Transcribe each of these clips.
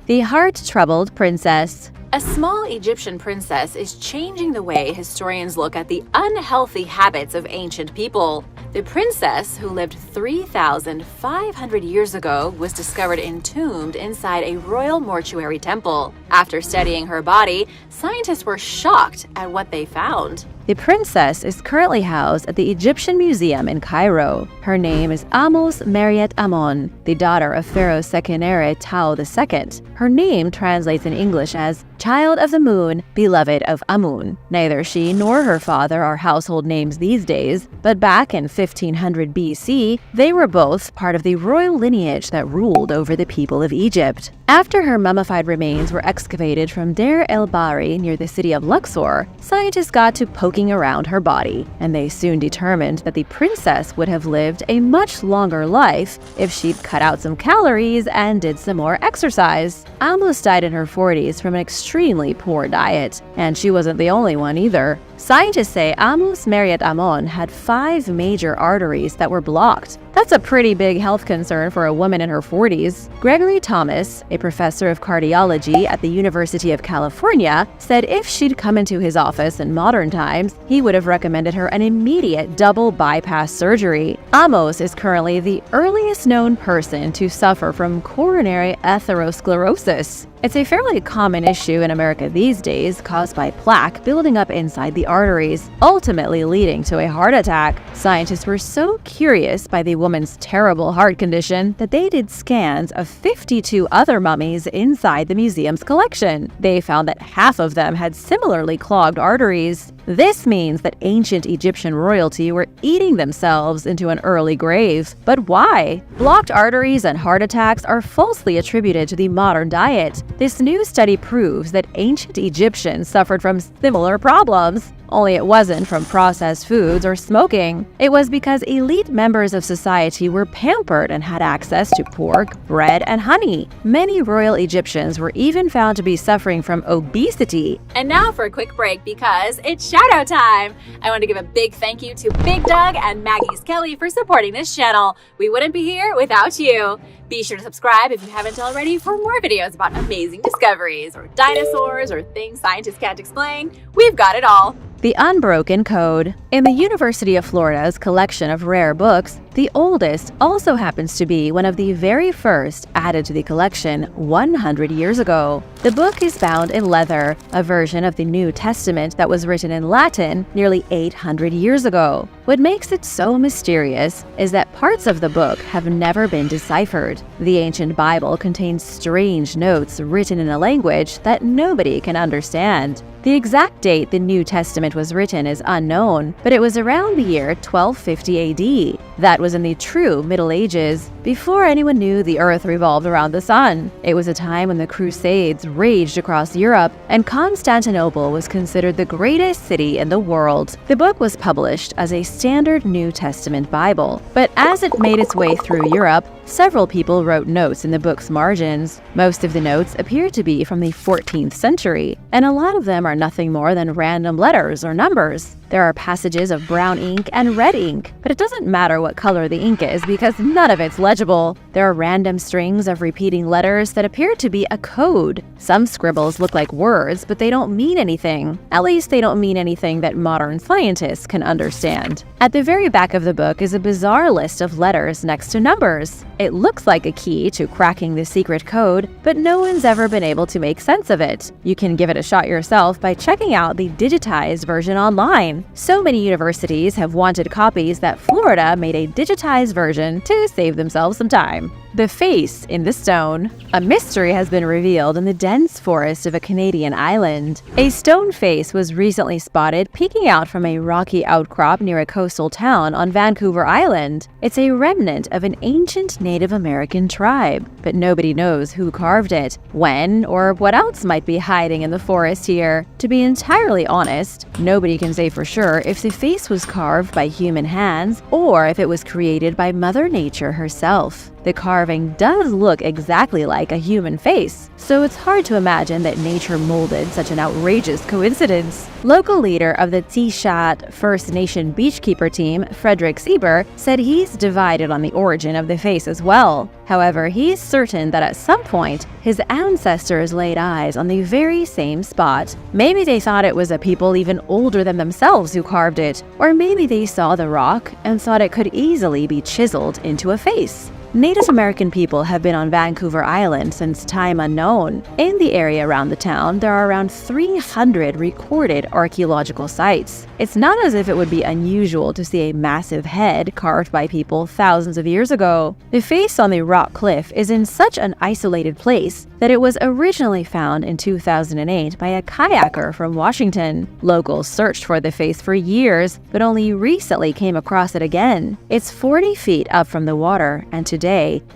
The heart-troubled princess. A small Egyptian princess is changing the way historians look at the unhealthy habits of ancient people. The princess, who lived 3,500 years ago, was discovered entombed inside a royal mortuary temple. After studying her body, scientists were shocked at what they found. The princess is currently housed at the Egyptian Museum in Cairo. Her name is Amos Mariet Amon, the daughter of Pharaoh Sekenere Tao II. Her name translates in English as Child of the Moon, Beloved of Amun. Neither she nor her father are household names these days, but back in 1500 BC, they were both part of the royal lineage that ruled over the people of Egypt. After her mummified remains were excavated from Deir el-Bahri near the city of Luxor, scientists got to poking around her body, and they soon determined that the princess would have lived a much longer life if she'd cut out some calories and did some more exercise. Amos died in her 40s from an extremely poor diet, and she wasn't the only one either. Scientists say Amos Mariet Amon had 5 major arteries that were blocked. That's a pretty big health concern for a woman in her 40s. Gregory Thomas, a professor of cardiology at the University of California, said if she'd come into his office in modern times, he would have recommended her an immediate double bypass surgery. Amos is currently the earliest known person to suffer from coronary atherosclerosis. It's a fairly common issue in America these days, caused by plaque building up inside the arteries, ultimately leading to a heart attack. Scientists were so curious by the woman's terrible heart condition that they did scans of 52 other mummies inside the museum's collection. They found that half of them had similarly clogged arteries. This means that ancient Egyptian royalty were eating themselves into an early grave. But why? Blocked arteries and heart attacks are falsely attributed to the modern diet. This new study proves that ancient Egyptians suffered from similar problems. Only it wasn't from processed foods or smoking. It was because elite members of society were pampered and had access to pork, bread, and honey. Many royal Egyptians were even found to be suffering from obesity. And now for a quick break because it's shout-out time! I want to give a big thank you to Big Doug and Maggie's Kelly for supporting this channel. We wouldn't be here without you. Be sure to subscribe if you haven't already for more videos about amazing discoveries or dinosaurs or things scientists can't explain. We've got it all. The Unbroken Code. In the University of Florida's collection of rare books, the oldest also happens to be one of the very first added to the collection 100 years ago. The book is bound in leather, a version of the New Testament that was written in Latin nearly 800 years ago. What makes it so mysterious is that parts of the book have never been deciphered. The ancient Bible contains strange notes written in a language that nobody can understand. The exact date the New Testament was written is unknown, but it was around the year 1250 AD. That was in the true Middle Ages, before anyone knew the Earth revolved around the sun. It was a time when the Crusades raged across Europe, and Constantinople was considered the greatest city in the world. The book was published as a standard New Testament Bible, but as it made its way through Europe, several people wrote notes in the book's margins. Most of the notes appear to be from the 14th century, and a lot of them are nothing more than random letters or numbers. There are passages of brown ink and red ink, but it doesn't matter what color the ink is because none of it's legible. There are random strings of repeating letters that appear to be a code. Some scribbles look like words, but they don't mean anything. At least they don't mean anything that modern scientists can understand. At the very back of the book is a bizarre list of letters next to numbers. It looks like a key to cracking the secret code, but no one's ever been able to make sense of it. You can give it a shot yourself by checking out the digitized version online. So many universities have wanted copies that Florida made a digitized version to save themselves some time. The face in the stone. A mystery has been revealed in the dense forest of a Canadian island. A stone face was recently spotted peeking out from a rocky outcrop near a coastal town on Vancouver Island. It's a remnant of an ancient Native American tribe, but nobody knows who carved it, when, or what else might be hiding in the forest here. To be entirely honest, nobody can say for sure if the face was carved by human hands or if it was created by Mother Nature herself. The carved carving does look exactly like a human face, so it's hard to imagine that nature molded such an outrageous coincidence. Local leader of the Tishat First Nation beachkeeper team, Frederick Sieber, said he's divided on the origin of the face as well. However, he's certain that at some point, his ancestors laid eyes on the very same spot. Maybe they thought it was a people even older than themselves who carved it, or maybe they saw the rock and thought it could easily be chiseled into a face. Native American people have been on Vancouver Island since time unknown. In the area around the town, there are around 300 recorded archaeological sites. It's not as if it would be unusual to see a massive head carved by people thousands of years ago. The face on the rock cliff is in such an isolated place that it was originally found in 2008 by a kayaker from Washington. Locals searched for the face for years, but only recently came across it again. It's 40 feet up from the water, and today,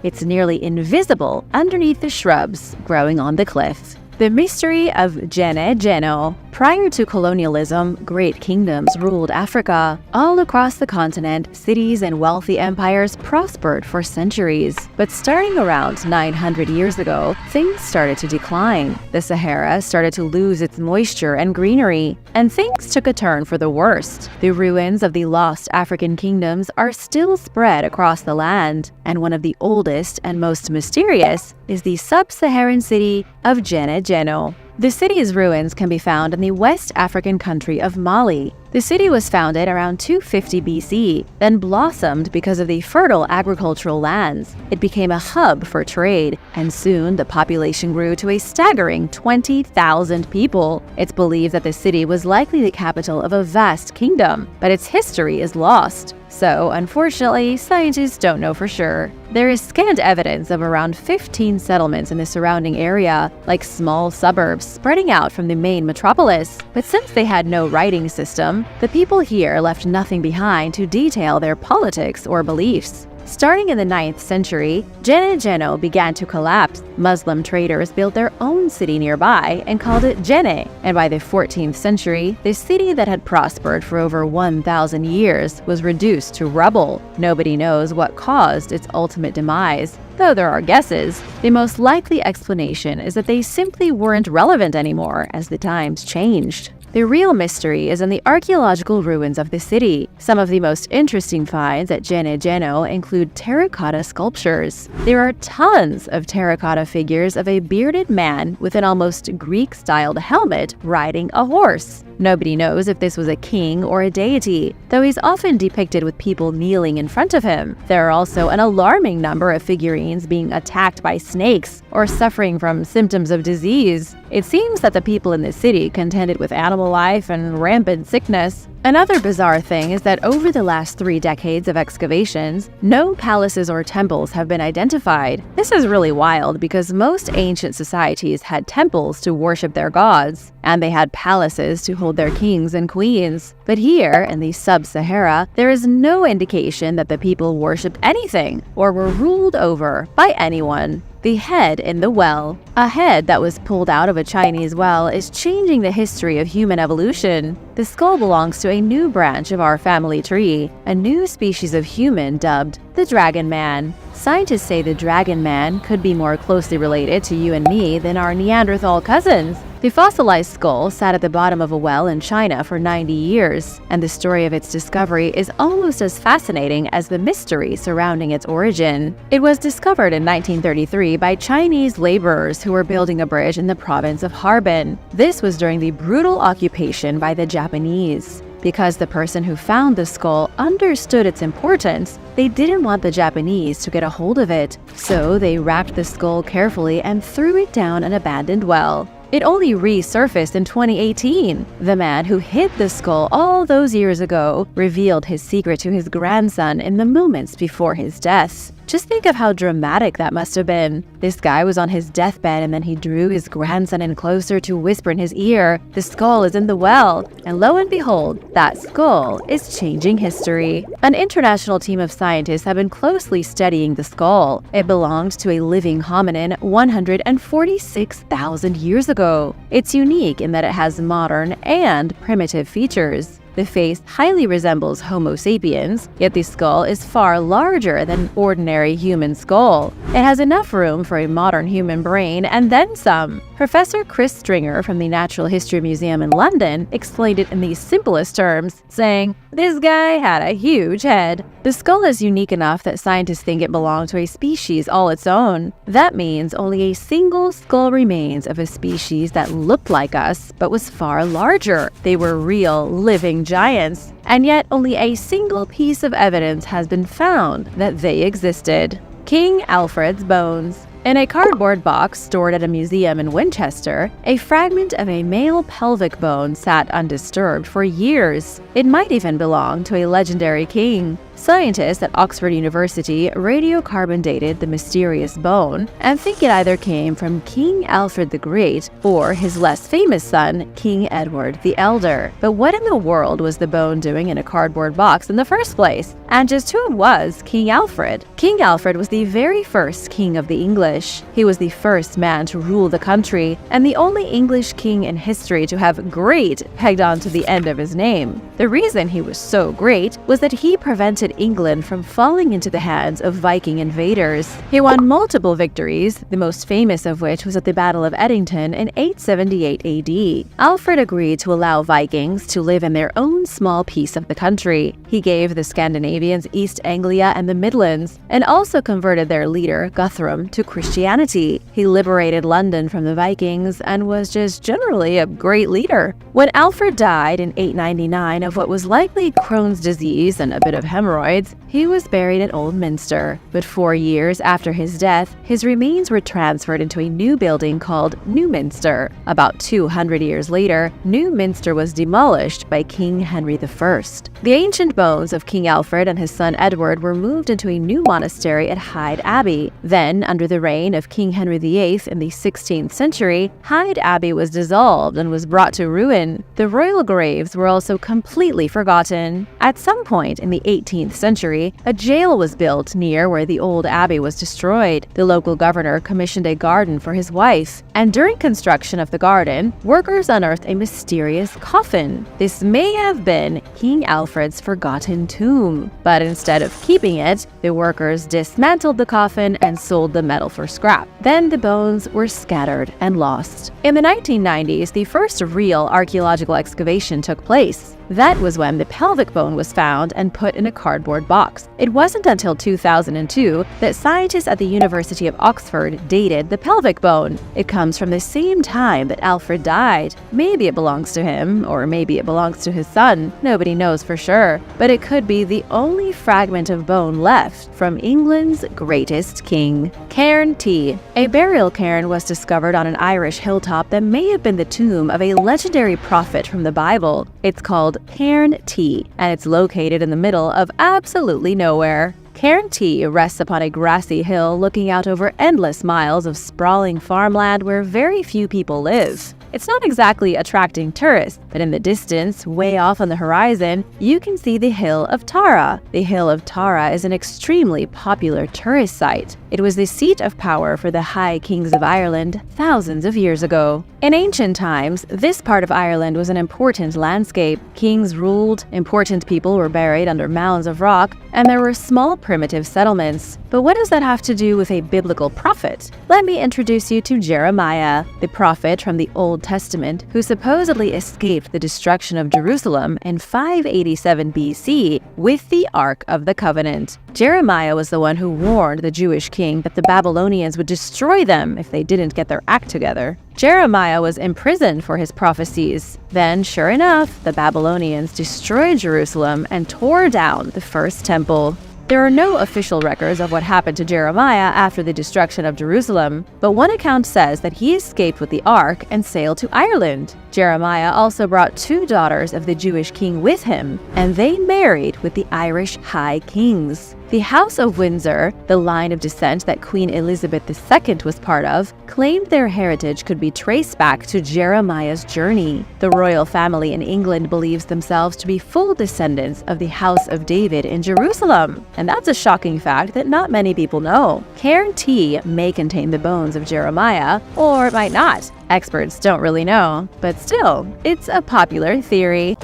it's nearly invisible underneath the shrubs growing on the cliff. The mystery of Gene Geno. Prior to colonialism, great kingdoms ruled Africa. All across the continent, cities and wealthy empires prospered for centuries. But starting around 900 years ago, things started to decline. The Sahara started to lose its moisture and greenery, and things took a turn for the worst. The ruins of the lost African kingdoms are still spread across the land, and one of the oldest and most mysterious is the sub-Saharan city of Gene Geno. The city's ruins can be found in the West African country of Mali. The city was founded around 250 BC, then blossomed because of the fertile agricultural lands. It became a hub for trade, and soon the population grew to a staggering 20,000 people. It's believed that the city was likely the capital of a vast kingdom, but its history is lost. So, unfortunately, scientists don't know for sure. There is scant evidence of around 15 settlements in the surrounding area, like small suburbs spreading out from the main metropolis. But since they had no writing system, the people here left nothing behind to detail their politics or beliefs. Starting in the 9th century, Gene Geno began to collapse. Muslim traders built their own city nearby and called it Gene, and by the 14th century, the city that had prospered for over 1,000 years was reduced to rubble. Nobody knows what caused its ultimate demise, though there are guesses. The most likely explanation is that they simply weren't relevant anymore as the times changed. The real mystery is in the archaeological ruins of the city. Some of the most interesting finds at Gene Geno include terracotta sculptures. There are tons of terracotta figures of a bearded man with an almost Greek-styled helmet riding a horse. Nobody knows if this was a king or a deity, though he's often depicted with people kneeling in front of him. There are also an alarming number of figurines being attacked by snakes or suffering from symptoms of disease. It seems that the people in the city contended with animal life and rampant sickness. Another bizarre thing is that over the last 3 decades of excavations, no palaces or temples have been identified. This is really wild because most ancient societies had temples to worship their gods, and they had palaces to hold their kings and queens. But here, in the sub-Sahara, there is no indication that the people worshipped anything or were ruled over by anyone. The head in the well. A head that was pulled out of a Chinese well is changing the history of human evolution. The skull belongs to a new branch of our family tree, a new species of human dubbed the Dragon Man. Scientists say the Dragon Man could be more closely related to you and me than our Neanderthal cousins. The fossilized skull sat at the bottom of a well in China for 90 years, and the story of its discovery is almost as fascinating as the mystery surrounding its origin. It was discovered in 1933 by Chinese laborers who were building a bridge in the province of Harbin. This was during the brutal occupation by the Japanese. Because the person who found the skull understood its importance, they didn't want the Japanese to get a hold of it. So they wrapped the skull carefully and threw it down an abandoned well. It only resurfaced in 2018. The man who hid the skull all those years ago revealed his secret to his grandson in the moments before his death. Just think of how dramatic that must have been. This guy was on his deathbed and then he drew his grandson in closer to whisper in his ear, "The skull is in the well." And lo and behold, that skull is changing history. An international team of scientists have been closely studying the skull. It belonged to a living hominin 146,000 years ago. It's unique in that it has modern and primitive features. The face highly resembles Homo sapiens, yet the skull is far larger than an ordinary human skull. It has enough room for a modern human brain and then some. Professor Chris Stringer from the Natural History Museum in London explained it in the simplest terms, saying, "This guy had a huge head." The skull is unique enough that scientists think it belonged to a species all its own. That means only a single skull remains of a species that looked like us but was far larger. They were real, living giants. And yet only a single piece of evidence has been found that they existed. King Alfred's bones. In a cardboard box stored at a museum in Winchester, a fragment of a male pelvic bone sat undisturbed for years. It might even belong to a legendary king. Scientists at Oxford University radiocarbon dated the mysterious bone and think it either came from King Alfred the Great or his less famous son, King Edward the Elder. But what in the world was the bone doing in a cardboard box in the first place? And just who was King Alfred? King Alfred was the very first king of the English. He was the first man to rule the country and the only English king in history to have "great" pegged onto the end of his name. The reason he was so great was that he prevented England from falling into the hands of Viking invaders. He won multiple victories, the most famous of which was at the Battle of Edington in 878 AD. Alfred agreed to allow Vikings to live in their own small piece of the country. He gave the Scandinavians East Anglia and the Midlands, and also converted their leader, Guthrum, to Christianity. He liberated London from the Vikings and was just generally a great leader. When Alfred died in 899 of what was likely Crohn's disease and a bit of hemorrhoids, he was buried at Old Minster. But 4 years after his death, his remains were transferred into a new building called New Minster. About 200 years later, New Minster was demolished by King Henry I. The ancient bones of King Alfred and his son Edward were moved into a new monastery at Hyde Abbey. Then, under the reign of King Henry VIII in the 16th century, Hyde Abbey was dissolved and was brought to ruin. The royal graves were also completely forgotten. At some point in the 18th century, a jail was built near where the old abbey was destroyed. The local governor commissioned a garden for his wife, and during construction of the garden, workers unearthed a mysterious coffin. This may have been King Alfred's forgotten tomb, but instead of keeping it, the workers dismantled the coffin and sold the metal for scrap. Then the bones were scattered and lost. In the 1990s, the first real archaeological excavation took place. That was when the pelvic bone was found and put in a cardboard box. It wasn't until 2002 that scientists at the University of Oxford dated the pelvic bone. It comes from the same time that Alfred died. Maybe it belongs to him, or maybe it belongs to his son. Nobody knows for sure, but it could be the only fragment of bone left from England's greatest king. Cairn T. A burial cairn was discovered on an Irish hilltop that may have been the tomb of a legendary prophet from the Bible. It's called Cairn T, and it's located in the middle of absolutely nowhere. Cairn T rests upon a grassy hill looking out over endless miles of sprawling farmland where very few people live. It's not exactly attracting tourists, but in the distance, way off on the horizon, you can see the Hill of Tara. The Hill of Tara is an extremely popular tourist site. It was the seat of power for the High Kings of Ireland thousands of years ago. In ancient times, this part of Ireland was an important landscape. Kings ruled, important people were buried under mounds of rock, and there were small primitive settlements. But what does that have to do with a biblical prophet? Let me introduce you to Jeremiah, the prophet from the Old Testament who supposedly escaped the destruction of Jerusalem in 587 BC with the Ark of the Covenant. Jeremiah was the one who warned the Jewish king that the Babylonians would destroy them if they didn't get their act together. Jeremiah was imprisoned for his prophecies. Then, sure enough, the Babylonians destroyed Jerusalem and tore down the first temple. There are no official records of what happened to Jeremiah after the destruction of Jerusalem, but one account says that he escaped with the ark and sailed to Ireland. Jeremiah also brought 2 daughters of the Jewish king with him, and they married with the Irish High Kings. The House of Windsor, the line of descent that Queen Elizabeth II was part of, claimed their heritage could be traced back to Jeremiah's journey. The royal family in England believes themselves to be full descendants of the House of David in Jerusalem. And that's a shocking fact that not many people know. Cairn T may contain the bones of Jeremiah, or it might not. Experts don't really know, but still, it's a popular theory.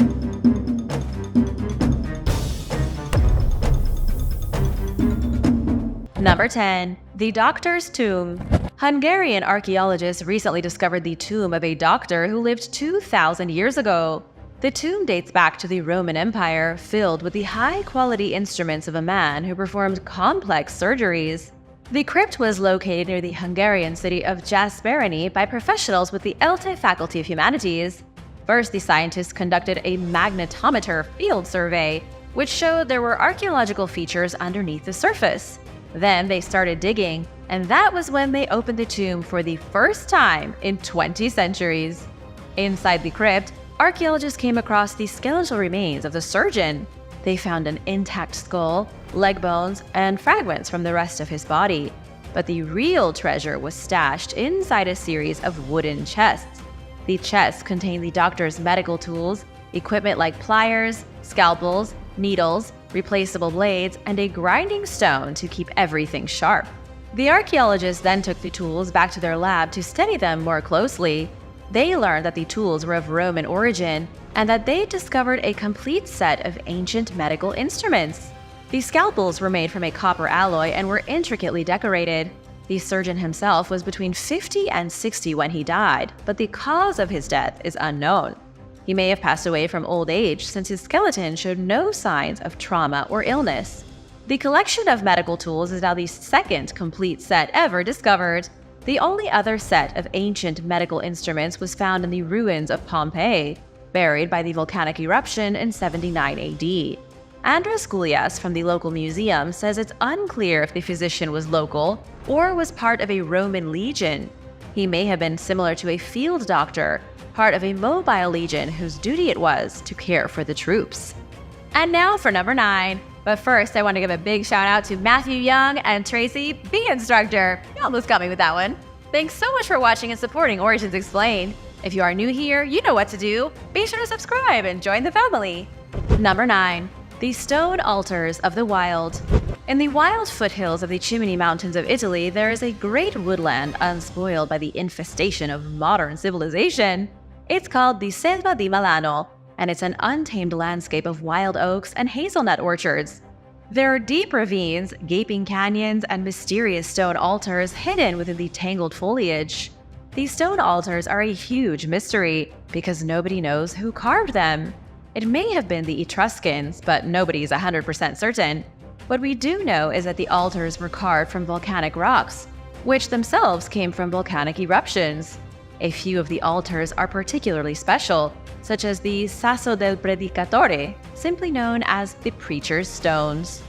Number 10. The Doctor's Tomb. Hungarian archaeologists recently discovered the tomb of a doctor who lived 2,000 years ago. The tomb dates back to the Roman Empire, filled with the high-quality instruments of a man who performed complex surgeries. The crypt was located near the Hungarian city of Jászberény by professionals with the ELTE Faculty of Humanities. First, the scientists conducted a magnetometer field survey, which showed there were archaeological features underneath the surface. Then they started digging, and that was when they opened the tomb for the first time in 20 centuries. Inside the crypt, archaeologists came across the skeletal remains of the surgeon. They found an intact skull, leg bones, and fragments from the rest of his body. But the real treasure was stashed inside a series of wooden chests. The chests contained the doctor's medical tools, equipment like pliers, scalpels, needles, replaceable blades, and a grinding stone to keep everything sharp. The archaeologists then took the tools back to their lab to study them more closely. They learned that the tools were of Roman origin and that they discovered a complete set of ancient medical instruments. The scalpels were made from a copper alloy and were intricately decorated. The surgeon himself was between 50 and 60 when he died, but the cause of his death is unknown. He may have passed away from old age since his skeleton showed no signs of trauma or illness. The collection of medical tools is now the second complete set ever discovered. The only other set of ancient medical instruments was found in the ruins of Pompeii, buried by the volcanic eruption in 79 AD. Andres Goulias from the local museum says it's unclear if the physician was local or was part of a Roman legion. He may have been similar to a field doctor, part of a mobile legion whose duty it was to care for the troops. And now for number 9. But first, I want to give a big shout out to Matthew Young and Tracy, Bee Instructor. You almost got me with that one. Thanks so much for watching and supporting Origins Explained. If you are new here, you know what to do. Be sure to subscribe and join the family. Number 9. The Stone Altars of the Wild. In the wild foothills of the Cimini Mountains of Italy, there is a great woodland unspoiled by the infestation of modern civilization. It's called the Selva di Milano, and it's an untamed landscape of wild oaks and hazelnut orchards. There are deep ravines, gaping canyons, and mysterious stone altars hidden within the tangled foliage. These stone altars are a huge mystery because nobody knows who carved them. It may have been the Etruscans, but nobody's 100% certain. What we do know is that the altars were carved from volcanic rocks, which themselves came from volcanic eruptions. A few of the altars are particularly special, such as the Sasso del Predicatore, simply known as the Preacher's Stones.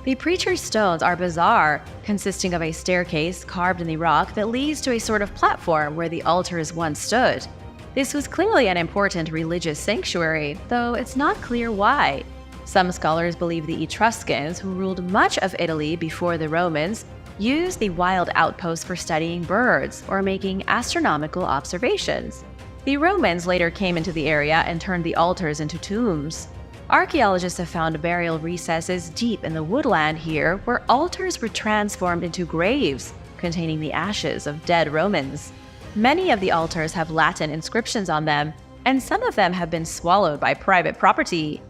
The Preacher's Stones are bizarre, consisting of a staircase carved in the rock that leads to a sort of platform where the altars once stood. This was clearly an important religious sanctuary, though it's not clear why. Some scholars believe the Etruscans, who ruled much of Italy before the Romans, used the wild outpost for studying birds or making astronomical observations. The Romans later came into the area and turned the altars into tombs. Archaeologists have found burial recesses deep in the woodland here where altars were transformed into graves containing the ashes of dead Romans. Many of the altars have Latin inscriptions on them, and some of them have been swallowed by private property.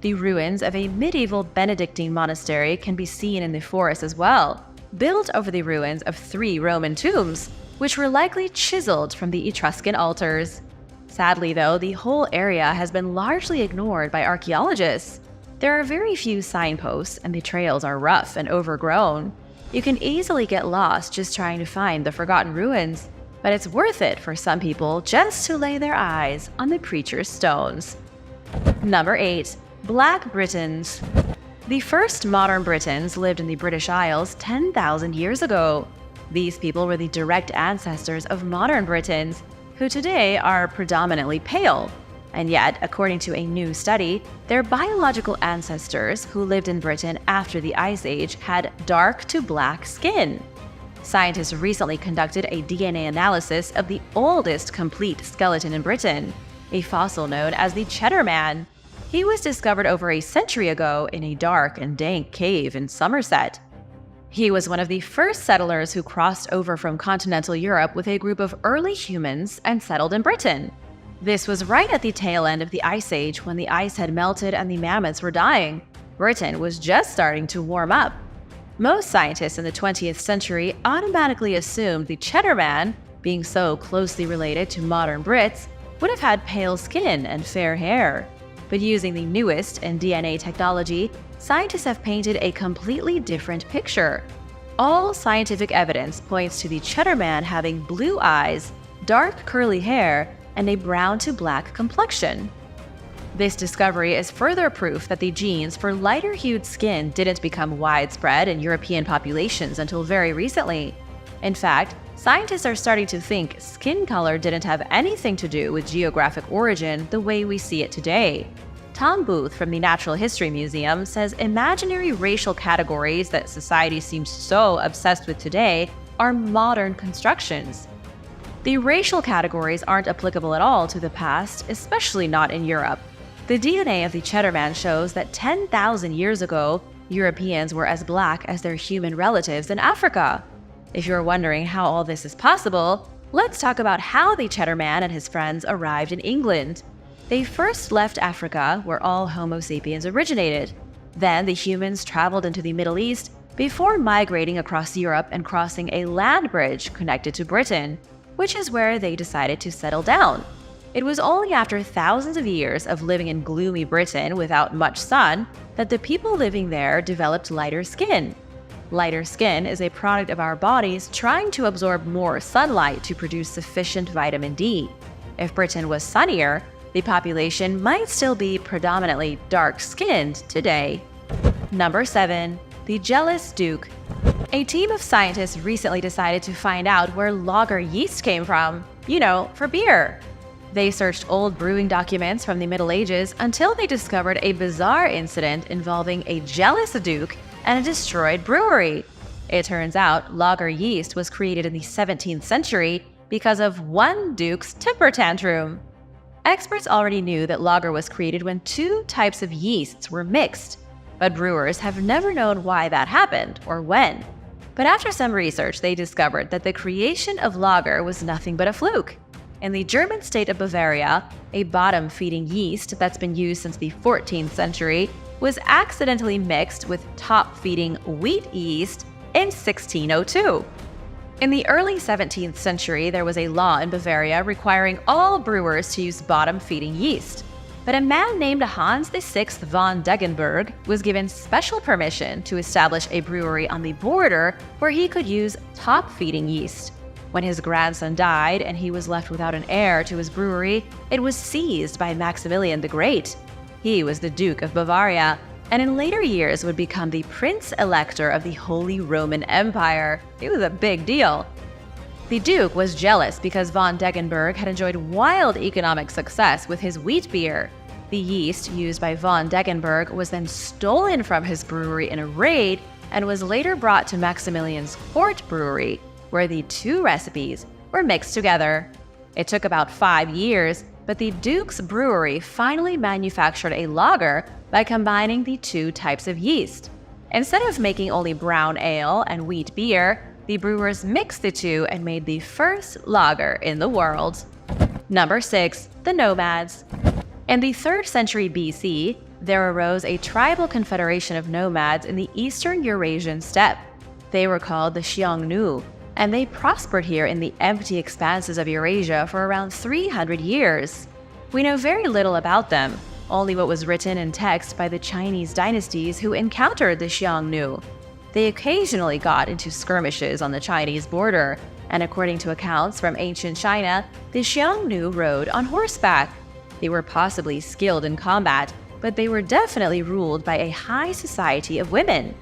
The ruins of a medieval Benedictine monastery can be seen in the forest as well, built over the ruins of 3 Roman tombs, which were likely chiseled from the Etruscan altars. Sadly, though, the whole area has been largely ignored by archaeologists. There are very few signposts, and the trails are rough and overgrown. You can easily get lost just trying to find the forgotten ruins, but it's worth it for some people just to lay their eyes on the Preacher's Stones. Number 8. Black Britons. The first modern Britons lived in the British Isles 10,000 years ago. These people were the direct ancestors of modern Britons, who today are predominantly pale. And yet, according to a new study, their biological ancestors who lived in Britain after the Ice Age had dark to black skin. Scientists recently conducted a DNA analysis of the oldest complete skeleton in Britain, a fossil known as the Cheddar Man. He was discovered over a century ago in a dark and dank cave in Somerset. He was one of the first settlers who crossed over from continental Europe with a group of early humans and settled in Britain. This was right at the tail end of the Ice Age when the ice had melted and the mammoths were dying. Britain was just starting to warm up. Most scientists in the 20th century automatically assumed the Cheddar Man, being so closely related to modern Brits, would have had pale skin and fair hair. But using the newest in DNA technology, scientists have painted a completely different picture. All scientific evidence points to the Cheddar Man having blue eyes, dark curly hair, and a brown to black complexion. This discovery is further proof that the genes for lighter-hued skin didn't become widespread in European populations until very recently. In fact, scientists are starting to think skin color didn't have anything to do with geographic origin the way we see it today. Tom Booth from the Natural History Museum says imaginary racial categories that society seems so obsessed with today are modern constructions. The racial categories aren't applicable at all to the past, especially not in Europe. The DNA of the Cheddar Man shows that 10,000 years ago, Europeans were as black as their human relatives in Africa. If you're wondering how all this is possible, let's talk about how the Cheddar Man and his friends arrived in England. They first left Africa, where all Homo sapiens originated. Then the humans traveled into the Middle East before migrating across Europe and crossing a land bridge connected to Britain, which is where they decided to settle down. It was only after thousands of years of living in gloomy Britain without much sun that the people living there developed lighter skin. Lighter skin is a product of our bodies trying to absorb more sunlight to produce sufficient vitamin D. If Britain was sunnier, the population might still be predominantly dark-skinned today. Number 7. The Jealous Duke. A team of scientists recently decided to find out where lager yeast came from. For beer. They searched old brewing documents from the Middle Ages until they discovered a bizarre incident involving a jealous duke and a destroyed brewery. It turns out lager yeast was created in the 17th century because of one duke's temper tantrum. Experts already knew that lager was created when two types of yeasts were mixed, but brewers have never known why that happened or when. But after some research, they discovered that the creation of lager was nothing but a fluke. In the German state of Bavaria, a bottom-feeding yeast that's been used since the 14th century was accidentally mixed with top-feeding wheat yeast in 1602. In the early 17th century, there was a law in Bavaria requiring all brewers to use bottom-feeding yeast. But a man named Hans VI von Degenburg was given special permission to establish a brewery on the border where he could use top-feeding yeast. When his grandson died and he was left without an heir to his brewery, it was seized by Maximilian the Great. He was the Duke of Bavaria, and in later years would become the Prince Elector of the Holy Roman Empire. It was a big deal. The Duke was jealous because von Degenburg had enjoyed wild economic success with his wheat beer. The yeast used by von Degenburg was then stolen from his brewery in a raid and was later brought to Maximilian's court brewery, where the two recipes were mixed together. It took about 5 years, but the Duke's brewery finally manufactured a lager by combining the two types of yeast. Instead of making only brown ale and wheat beer, the brewers mixed the two and made the first lager in the world. Number 6. The Nomads. In the 3rd century BC, there arose a tribal confederation of nomads in the eastern Eurasian steppe. They were called the Xiongnu, and they prospered here in the empty expanses of Eurasia for around 300 years. We know very little about them, only what was written in text by the Chinese dynasties who encountered the Xiongnu. They occasionally got into skirmishes on the Chinese border, and according to accounts from ancient China, the Xiongnu rode on horseback. They were possibly skilled in combat, but they were definitely ruled by a high society of women.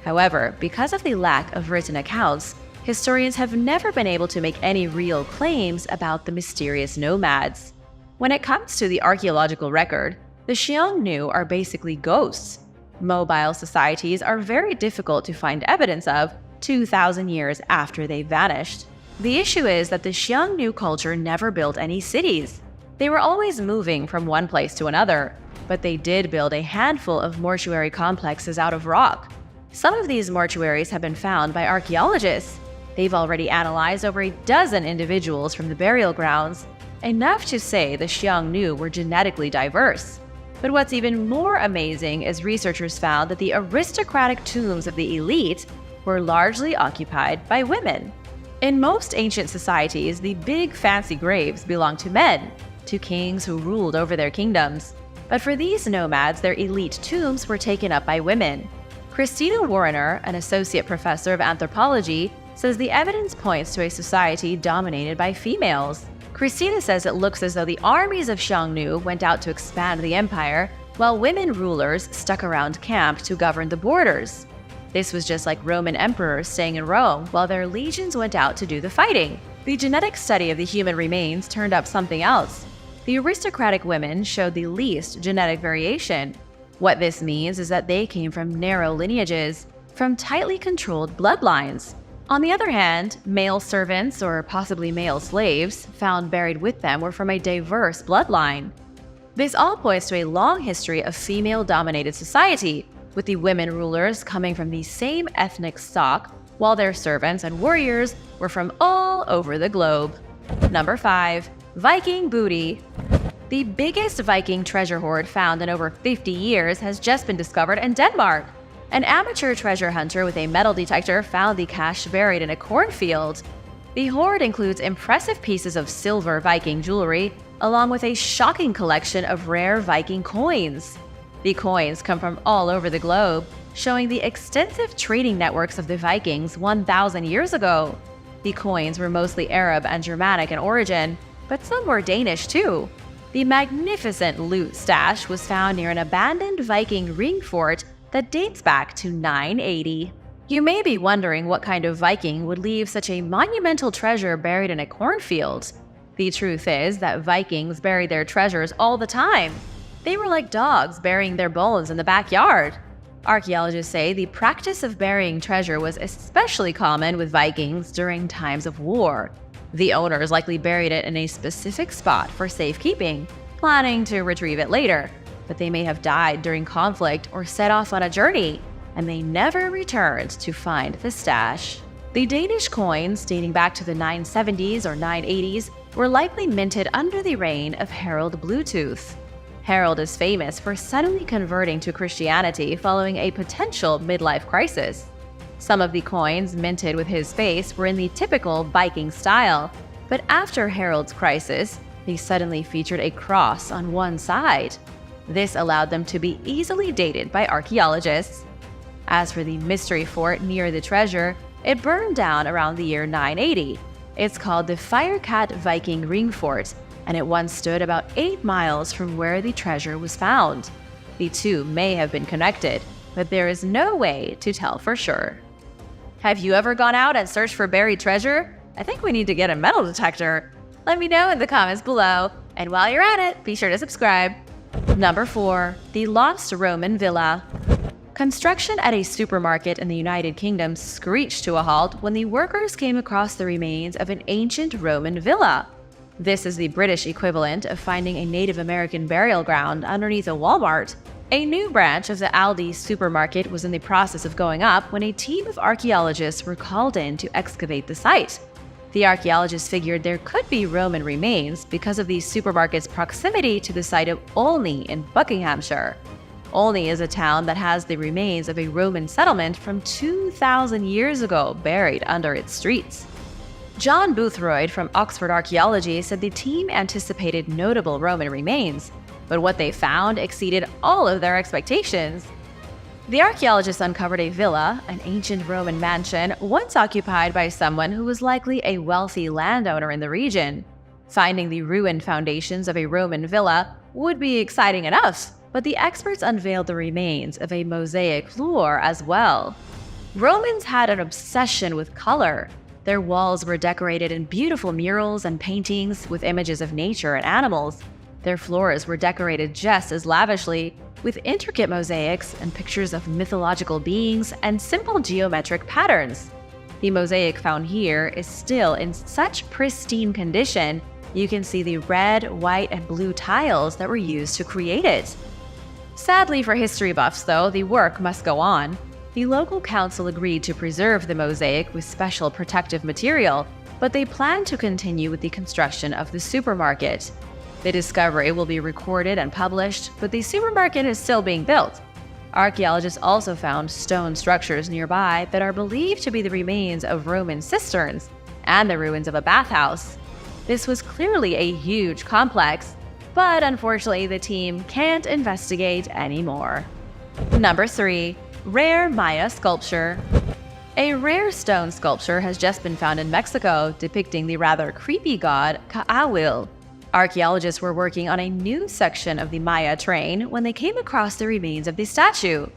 However, because of the lack of written accounts, historians have never been able to make any real claims about the mysterious nomads. When it comes to the archaeological record, the Xiongnu are basically ghosts. Mobile societies are very difficult to find evidence of 2,000 years after they vanished. The issue is that the Xiongnu culture never built any cities. They were always moving from one place to another, but they did build a handful of mortuary complexes out of rock. Some of these mortuaries have been found by archaeologists. They've already analyzed over a dozen individuals from the burial grounds, enough to say the Xiongnu were genetically diverse. But what's even more amazing is researchers found that the aristocratic tombs of the elite were largely occupied by women. In most ancient societies, the big fancy graves belonged to men, to kings who ruled over their kingdoms. But for these nomads, their elite tombs were taken up by women. Christina Warrener, an associate professor of anthropology, says the evidence points to a society dominated by females. Christina says it looks as though the armies of Xiongnu went out to expand the empire, while women rulers stuck around camp to govern the borders. This was just like Roman emperors staying in Rome while their legions went out to do the fighting. The genetic study of the human remains turned up something else. The aristocratic women showed the least genetic variation. What this means is that they came from narrow lineages, from tightly controlled bloodlines. On the other hand, male servants or possibly male slaves found buried with them were from a diverse bloodline. This all points to a long history of female-dominated society, with the women rulers coming from the same ethnic stock, while their servants and warriors were from all over the globe. Number 5. Viking booty. The biggest Viking treasure hoard found in over 50 years has just been discovered in Denmark. An amateur treasure hunter with a metal detector found the cache buried in a cornfield. The hoard includes impressive pieces of silver Viking jewelry, along with a shocking collection of rare Viking coins. The coins come from all over the globe, showing the extensive trading networks of the Vikings 1,000 years ago. The coins were mostly Arab and Germanic in origin, but some were Danish too. The magnificent loot stash was found near an abandoned Viking ring fort that dates back to 980. You may be wondering what kind of Viking would leave such a monumental treasure buried in a cornfield. The truth is that Vikings buried their treasures all the time. They were like dogs burying their bones in the backyard. Archaeologists say the practice of burying treasure was especially common with Vikings during times of war. The owners likely buried it in a specific spot for safekeeping, planning to retrieve it later, but they may have died during conflict or set off on a journey, and they never returned to find the stash. The Danish coins, dating back to the 970s or 980s, were likely minted under the reign of Harold Bluetooth. Harold is famous for suddenly converting to Christianity following a potential midlife crisis. Some of the coins minted with his face were in the typical Viking style, but after Harold's crisis, they suddenly featured a cross on one side. This allowed them to be easily dated by archaeologists. As for the mystery fort near the treasure, it burned down around the year 980. It's called the Firecat Viking Ring Fort, and it once stood about 8 miles from where the treasure was found. The two may have been connected, but there is no way to tell for sure. Have you ever gone out and searched for buried treasure? I think we need to get a metal detector. Let me know in the comments below, and while you're at it, be sure to subscribe. Number 4. The Lost Roman Villa. Construction at a supermarket in the United Kingdom screeched to a halt when the workers came across the remains of an ancient Roman villa. This is the British equivalent of finding a Native American burial ground underneath a Walmart. A new branch of the Aldi supermarket was in the process of going up when a team of archaeologists were called in to excavate the site. The archaeologists figured there could be Roman remains because of the supermarket's proximity to the site of Olney in Buckinghamshire. Olney is a town that has the remains of a Roman settlement from 2,000 years ago buried under its streets. John Boothroyd from Oxford Archaeology said the team anticipated notable Roman remains, but what they found exceeded all of their expectations. The archaeologists uncovered a villa, an ancient Roman mansion once occupied by someone who was likely a wealthy landowner in the region. Finding the ruined foundations of a Roman villa would be exciting enough, but the experts unveiled the remains of a mosaic floor as well. Romans had an obsession with color. Their walls were decorated in beautiful murals and paintings with images of nature and animals. Their floors were decorated just as lavishly, with intricate mosaics and pictures of mythological beings and simple geometric patterns. The mosaic found here is still in such pristine condition, you can see the red, white, and blue tiles that were used to create it. Sadly for history buffs, though, the work must go on. The local council agreed to preserve the mosaic with special protective material, but they plan to continue with the construction of the supermarket. The discovery will be recorded and published, but the supermarket is still being built. Archaeologists also found stone structures nearby that are believed to be the remains of Roman cisterns and the ruins of a bathhouse. This was clearly a huge complex, but unfortunately the team can't investigate anymore. Number 3. Rare Maya sculpture. A rare stone sculpture has just been found in Mexico depicting the rather creepy god Ka'awil. Archaeologists were working on a new section of the Maya train when they came across the remains of the statue.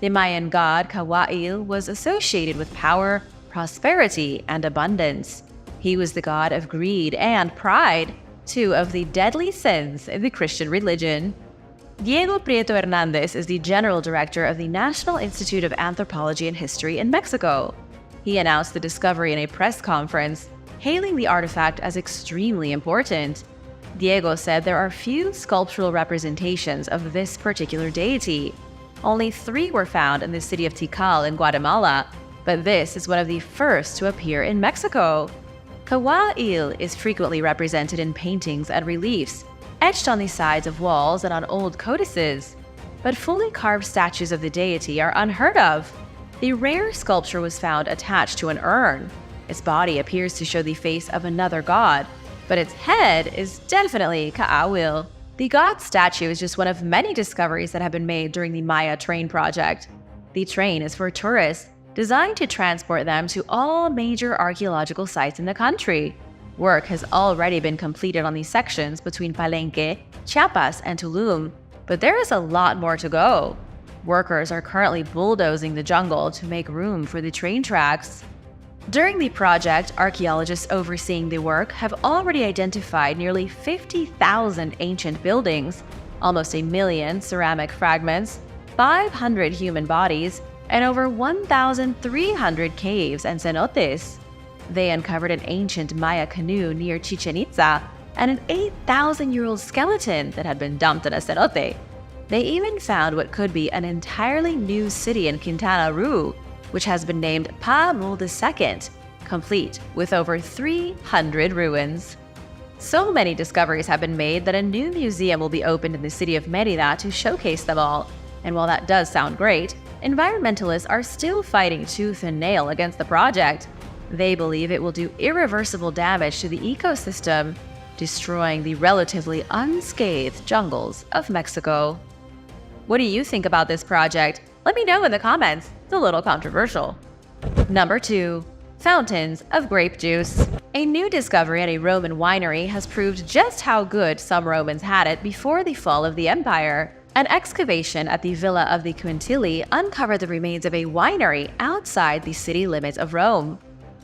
The Mayan god Ka'awil was associated with power, prosperity, and abundance. He was the god of greed and pride, two of the deadly sins in the Christian religion. Diego Prieto Hernandez is the general director of the National Institute of Anthropology and History in Mexico. He announced the discovery in a press conference, hailing the artifact as extremely important. Diego said there are few sculptural representations of this particular deity. Only 3 were found in the city of Tikal in Guatemala, but this is one of the first to appear in Mexico. Ka'awil is frequently represented in paintings and reliefs, etched on the sides of walls and on old codices. But fully carved statues of the deity are unheard of. The rare sculpture was found attached to an urn. Its body appears to show the face of another god, but its head is definitely Ka'awil. The god statue is just one of many discoveries that have been made during the Maya train project. The train is for tourists, designed to transport them to all major archaeological sites in the country. Work has already been completed on these sections between Palenque, Chiapas, and Tulum, but there is a lot more to go. Workers are currently bulldozing the jungle to make room for the train tracks. During the project, archaeologists overseeing the work have already identified nearly 50,000 ancient buildings, almost 1 million ceramic fragments, 500 human bodies, and over 1,300 caves and cenotes. They uncovered an ancient Maya canoe near Chichen Itza and an 8,000-year-old skeleton that had been dumped in a cenote. They even found what could be an entirely new city in Quintana Roo, which has been named Pa-Mul II, complete with over 300 ruins. So many discoveries have been made that a new museum will be opened in the city of Mérida to showcase them all. And while that does sound great, environmentalists are still fighting tooth and nail against the project. They believe it will do irreversible damage to the ecosystem, destroying the relatively unscathed jungles of Mexico. What do you think about this project? Let me know in the comments. It's a little controversial. Number 2. Fountains of grape juice. A new discovery at a Roman winery has proved just how good some Romans had it before the fall of the empire. An excavation at the Villa of the Quintili uncovered the remains of a winery outside the city limits of Rome.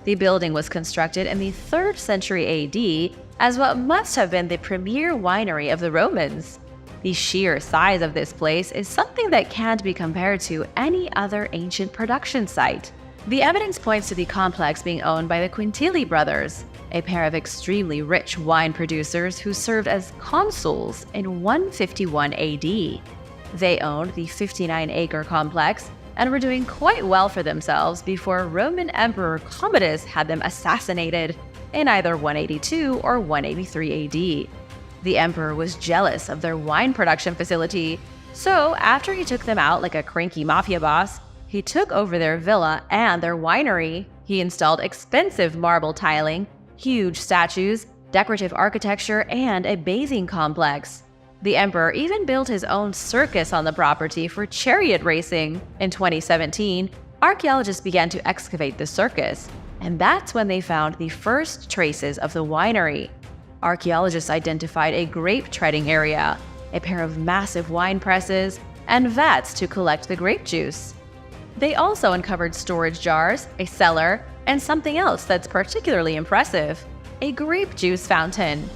The building was constructed in the 3rd century AD as what must have been the premier winery of the Romans. The sheer size of this place is something that can't be compared to any other ancient production site. The evidence points to the complex being owned by the Quintili brothers, a pair of extremely rich wine producers who served as consuls in 151 AD. They owned the 59-acre complex and were doing quite well for themselves before Roman Emperor Commodus had them assassinated in either 182 or 183 AD. The emperor was jealous of their wine production facility, so after he took them out like a cranky mafia boss, he took over their villa and their winery. He installed expensive marble tiling, huge statues, decorative architecture, and a bathing complex. The emperor even built his own circus on the property for chariot racing. In 2017, archaeologists began to excavate the circus, and that's when they found the first traces of the winery. Archaeologists identified a grape treading area, a pair of massive wine presses, and vats to collect the grape juice. They also uncovered storage jars, a cellar, and something else that's particularly impressive: a grape juice fountain.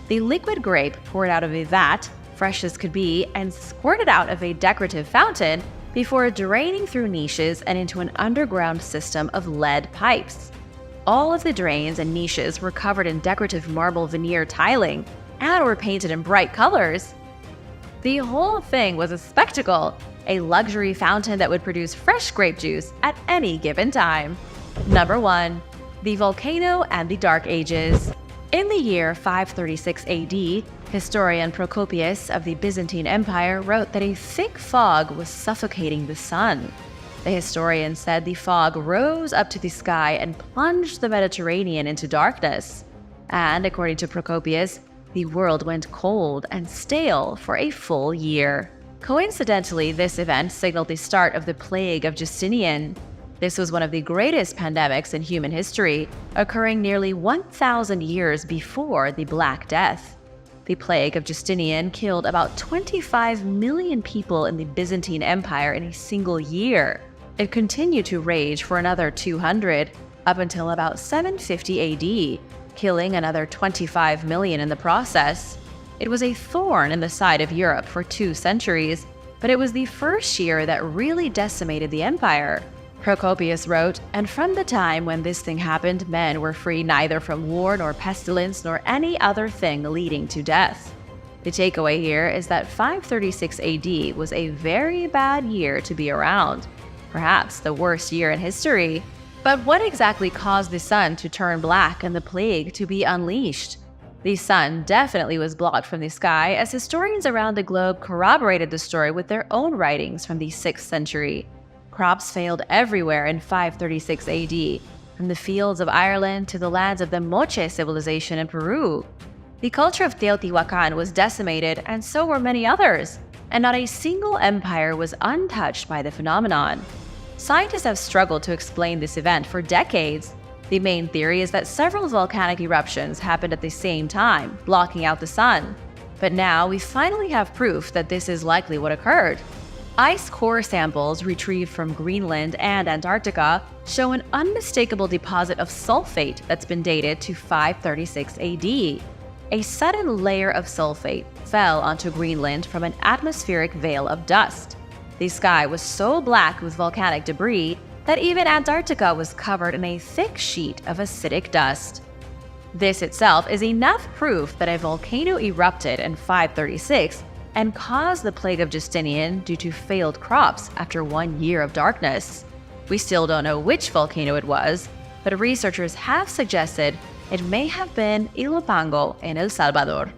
The liquid grape poured out of a vat, fresh as could be, and squirted out of a decorative fountain before draining through niches and into an underground system of lead pipes. All of the drains and niches were covered in decorative marble veneer tiling and were painted in bright colors. The whole thing was a spectacle, a luxury fountain that would produce fresh grape juice at any given time. Number 1. The Volcano and the Dark Ages. In the year 536 AD, Historian Procopius of the Byzantine Empire wrote that a thick fog was suffocating the sun. The historian said the fog rose up to the sky and plunged the Mediterranean into darkness. And according to Procopius, the world went cold and stale for a full year. Coincidentally, this event signaled the start of the Plague of Justinian. This was one of the greatest pandemics in human history, occurring nearly 1,000 years before the Black Death. The Plague of Justinian killed about 25 million people in the Byzantine Empire in a single year. It continued to rage for another 200, up until about 750 AD, killing another 25 million in the process. It was a thorn in the side of Europe for 2 centuries, but it was the first year that really decimated the empire. Procopius wrote, "And from the time when this thing happened, men were free neither from war nor pestilence nor any other thing leading to death." The takeaway here is that 536 AD was a very bad year to be around, perhaps the worst year in history. But what exactly caused the sun to turn black and the plague to be unleashed? The sun definitely was blocked from the sky, as historians around the globe corroborated the story with their own writings from the 6th century. Crops failed everywhere in 536 AD, from the fields of Ireland to the lands of the Moche civilization in Peru. The culture of Teotihuacan was decimated, and so were many others, and not a single empire was untouched by the phenomenon. Scientists have struggled to explain this event for decades. The main theory is that several volcanic eruptions happened at the same time, blocking out the sun. But now we finally have proof that this is likely what occurred. Ice core samples retrieved from Greenland and Antarctica show an unmistakable deposit of sulfate that's been dated to 536 AD. A sudden layer of sulfate fell onto Greenland from an atmospheric veil of dust. The sky was so black with volcanic debris that even Antarctica was covered in a thick sheet of acidic dust. This itself is enough proof that a volcano erupted in 536 and caused the Plague of Justinian due to failed crops after 1 year of darkness. We still don't know which volcano it was, but researchers have suggested it may have been Ilopango in El Salvador.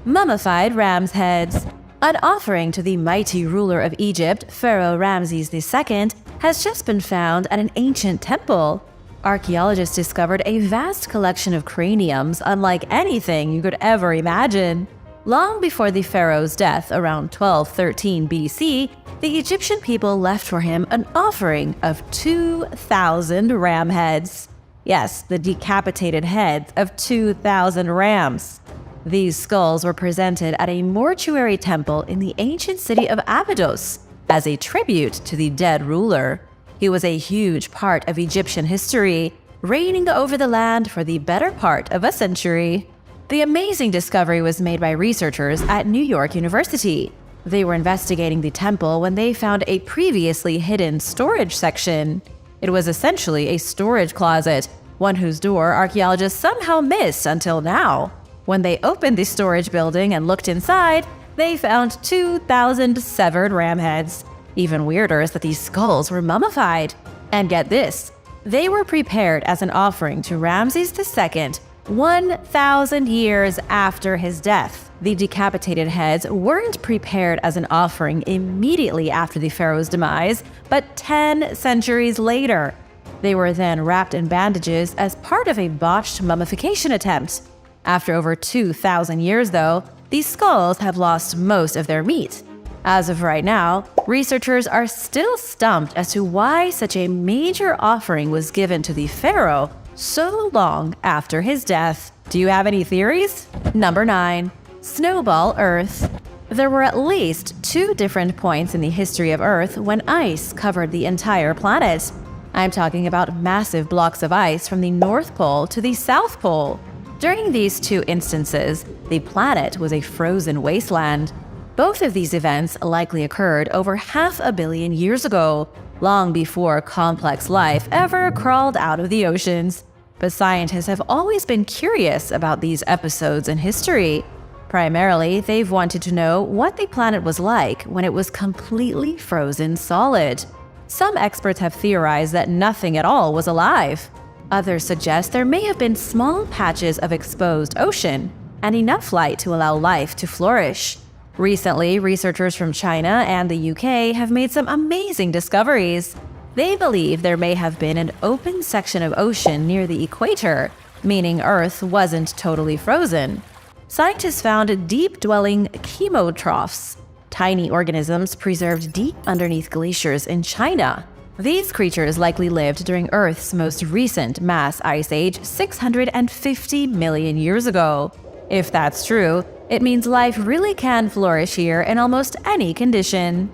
Mummified ram's heads. An offering to the mighty ruler of Egypt, Pharaoh Ramses II, has just been found at an ancient temple. Archaeologists discovered a vast collection of craniums unlike anything you could ever imagine. Long before the pharaoh's death around 1213 BC, the Egyptian people left for him an offering of 2,000 ram heads. Yes, the decapitated heads of 2,000 rams. These skulls were presented at a mortuary temple in the ancient city of Abydos as a tribute to the dead ruler. He was a huge part of Egyptian history, reigning over the land for the better part of a century. The amazing discovery was made by researchers at New York University. They were investigating the temple when they found a previously hidden storage section. It was essentially a storage closet, one whose door archaeologists somehow missed until now. When they opened the storage building and looked inside, they found 2,000 severed ram heads. Even weirder is that these skulls were mummified. And get this, they were prepared as an offering to Ramses II 1,000 years after his death. The decapitated heads weren't prepared as an offering immediately after the pharaoh's demise, but 10 centuries later. They were then wrapped in bandages as part of a botched mummification attempt. After over 2,000 years, though, these skulls have lost most of their meat. As of right now, researchers are still stumped as to why such a major offering was given to the pharaoh so long after his death. Do you have any theories? Number 9. Snowball Earth. There were at least 2 different points in the history of Earth when ice covered the entire planet. I'm talking about massive blocks of ice from the North Pole to the South Pole. During these 2 instances, the planet was a frozen wasteland. Both of these events likely occurred over 500 million years ago, long before complex life ever crawled out of the oceans. But scientists have always been curious about these episodes in history. Primarily, they've wanted to know what the planet was like when it was completely frozen solid. Some experts have theorized that nothing at all was alive. Others suggest there may have been small patches of exposed ocean and enough light to allow life to flourish. Recently, researchers from China and the UK have made some amazing discoveries. They believe there may have been an open section of ocean near the equator, meaning Earth wasn't totally frozen. Scientists found deep-dwelling chemotrophs, tiny organisms preserved deep underneath glaciers in China. These creatures likely lived during Earth's most recent mass ice age 650 million years ago. If that's true, it means life really can flourish here in almost any condition.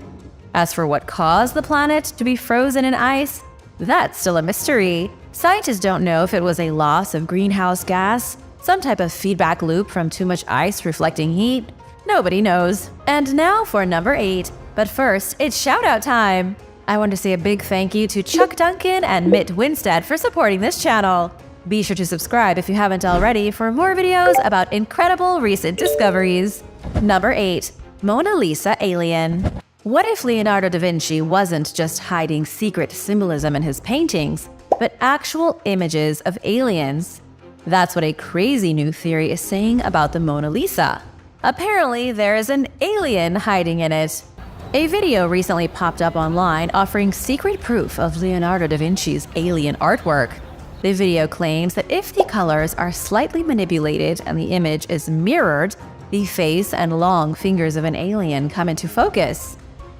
As for what caused the planet to be frozen in ice, that's still a mystery. Scientists don't know if it was a loss of greenhouse gas, some type of feedback loop from too much ice reflecting heat. Nobody knows. And now for number 8. But first, it's shout-out time! I want to say a big thank you to Chuck Duncan and Mitt Winstead for supporting this channel. Be sure to subscribe if you haven't already for more videos about incredible recent discoveries. Number 8. Mona Lisa Alien. What if Leonardo da Vinci wasn't just hiding secret symbolism in his paintings, but actual images of aliens? That's what a crazy new theory is saying about the Mona Lisa. Apparently, there is an alien hiding in it. A video recently popped up online offering secret proof of Leonardo da Vinci's alien artwork. The video claims that if the colors are slightly manipulated and the image is mirrored, the face and long fingers of an alien come into focus.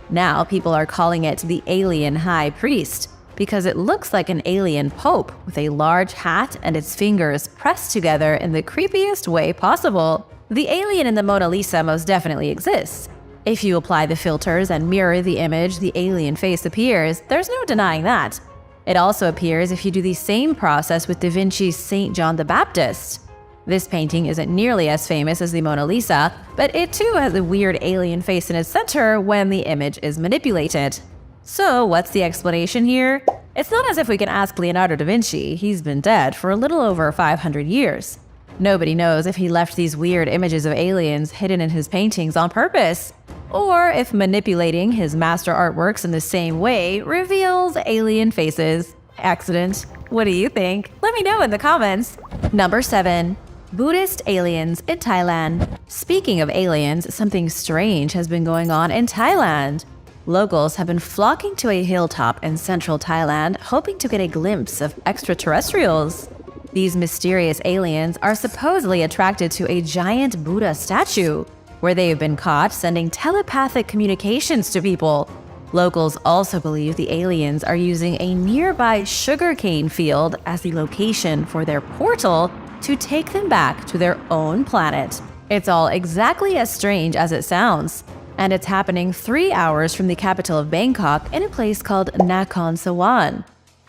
Now people are calling it the alien high priest because it looks like an alien pope with a large hat and its fingers pressed together in the creepiest way possible. The alien in the Mona Lisa most definitely exists. If you apply the filters and mirror the image, the alien face appears. There's no denying that. It also appears if you do the same process with Da Vinci's Saint John the Baptist. This painting isn't nearly as famous as the Mona Lisa, but it too has a weird alien face in its center when the image is manipulated. So what's the explanation here? It's not as if we can ask Leonardo da Vinci. He's been dead for a little over 500 years. Nobody knows if he left these weird images of aliens hidden in his paintings on purpose, or if manipulating his master artworks in the same way reveals alien faces. Accident? What do you think? Let me know in the comments. Number 7. Buddhist aliens in Thailand. Speaking of aliens, something strange has been going on in Thailand. Locals have been flocking to a hilltop in central Thailand, hoping to get a glimpse of extraterrestrials. These mysterious aliens are supposedly attracted to a giant Buddha statue, where they have been caught sending telepathic communications to people. Locals also believe the aliens are using a nearby sugarcane field as the location for their portal to take them back to their own planet. It's all exactly as strange as it sounds, and it's happening 3 hours from the capital of Bangkok in a place called Nakhon Sawan.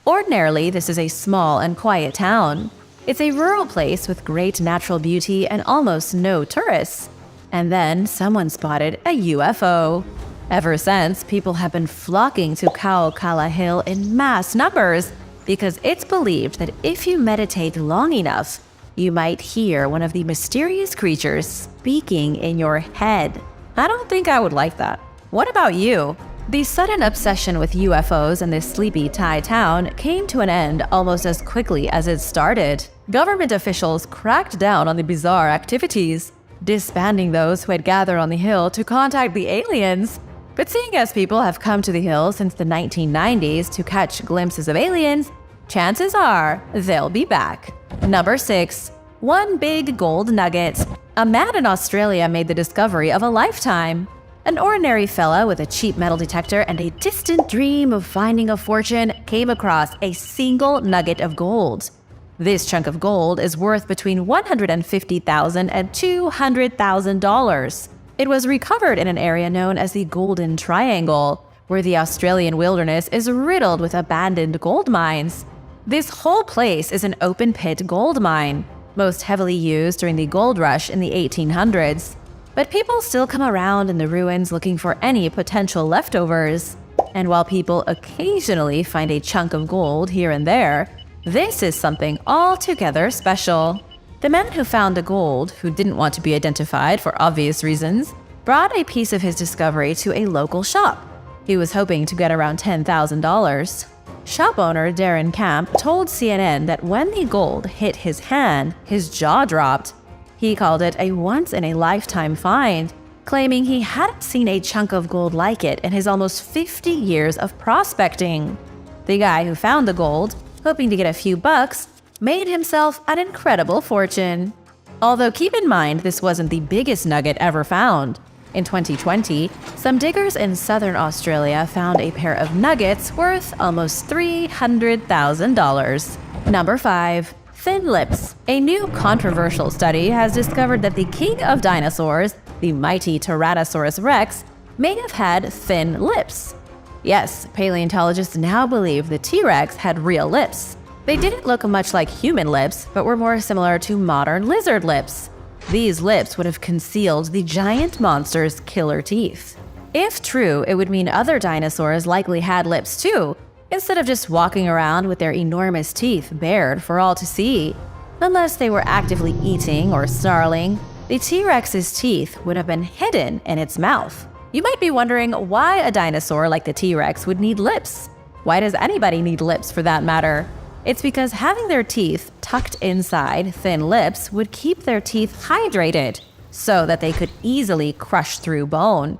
Ordinarily, this is a small and quiet town. It's a rural place with great natural beauty and almost no tourists. And then someone spotted a UFO. Ever since, people have been flocking to Khao Kala Hill in mass numbers because it's believed that if you meditate long enough, you might hear one of the mysterious creatures speaking in your head. I don't think I would like that. What about you? The sudden obsession with UFOs in this sleepy Thai town came to an end almost as quickly as it started. Government officials cracked down on the bizarre activities, disbanding those who had gathered on the hill to contact the aliens. But seeing as people have come to the hill since the 1990s to catch glimpses of aliens, chances are they'll be back. Number 6. One big gold nugget. A man in Australia made the discovery of a lifetime. An ordinary fella with a cheap metal detector and a distant dream of finding a fortune came across a single nugget of gold. This chunk of gold is worth between $150,000 and $200,000. It was recovered in an area known as the Golden Triangle, where the Australian wilderness is riddled with abandoned gold mines. This whole place is an open-pit gold mine, most heavily used during the gold rush in the 1800s. But people still come around in the ruins looking for any potential leftovers. And while people occasionally find a chunk of gold here and there, this is something altogether special. The man who found the gold, who didn't want to be identified for obvious reasons, brought a piece of his discovery to a local shop. He was hoping to get around $10,000. Shop owner Darren Camp told CNN that when the gold hit his hand, his jaw dropped. He called it a once-in-a-lifetime find, claiming he hadn't seen a chunk of gold like it in his almost 50 years of prospecting. The guy who found the gold, hoping to get a few bucks, made himself an incredible fortune. Although keep in mind this wasn't the biggest nugget ever found. In 2020, some diggers in southern Australia found a pair of nuggets worth almost $300,000. Number 5. Thin lips. A new controversial study has discovered that the king of dinosaurs, the mighty Tyrannosaurus rex, may have had thin lips. Yes, paleontologists now believe the T-Rex had real lips. They didn't look much like human lips, but were more similar to modern lizard lips. These lips would have concealed the giant monster's killer teeth. If true, it would mean other dinosaurs likely had lips too, instead of just walking around with their enormous teeth bared for all to see. Unless they were actively eating or snarling, the T-Rex's teeth would have been hidden in its mouth. You might be wondering why a dinosaur like the T-Rex would need lips. Why does anybody need lips for that matter? It's because having their teeth tucked inside thin lips would keep their teeth hydrated, so that they could easily crush through bone.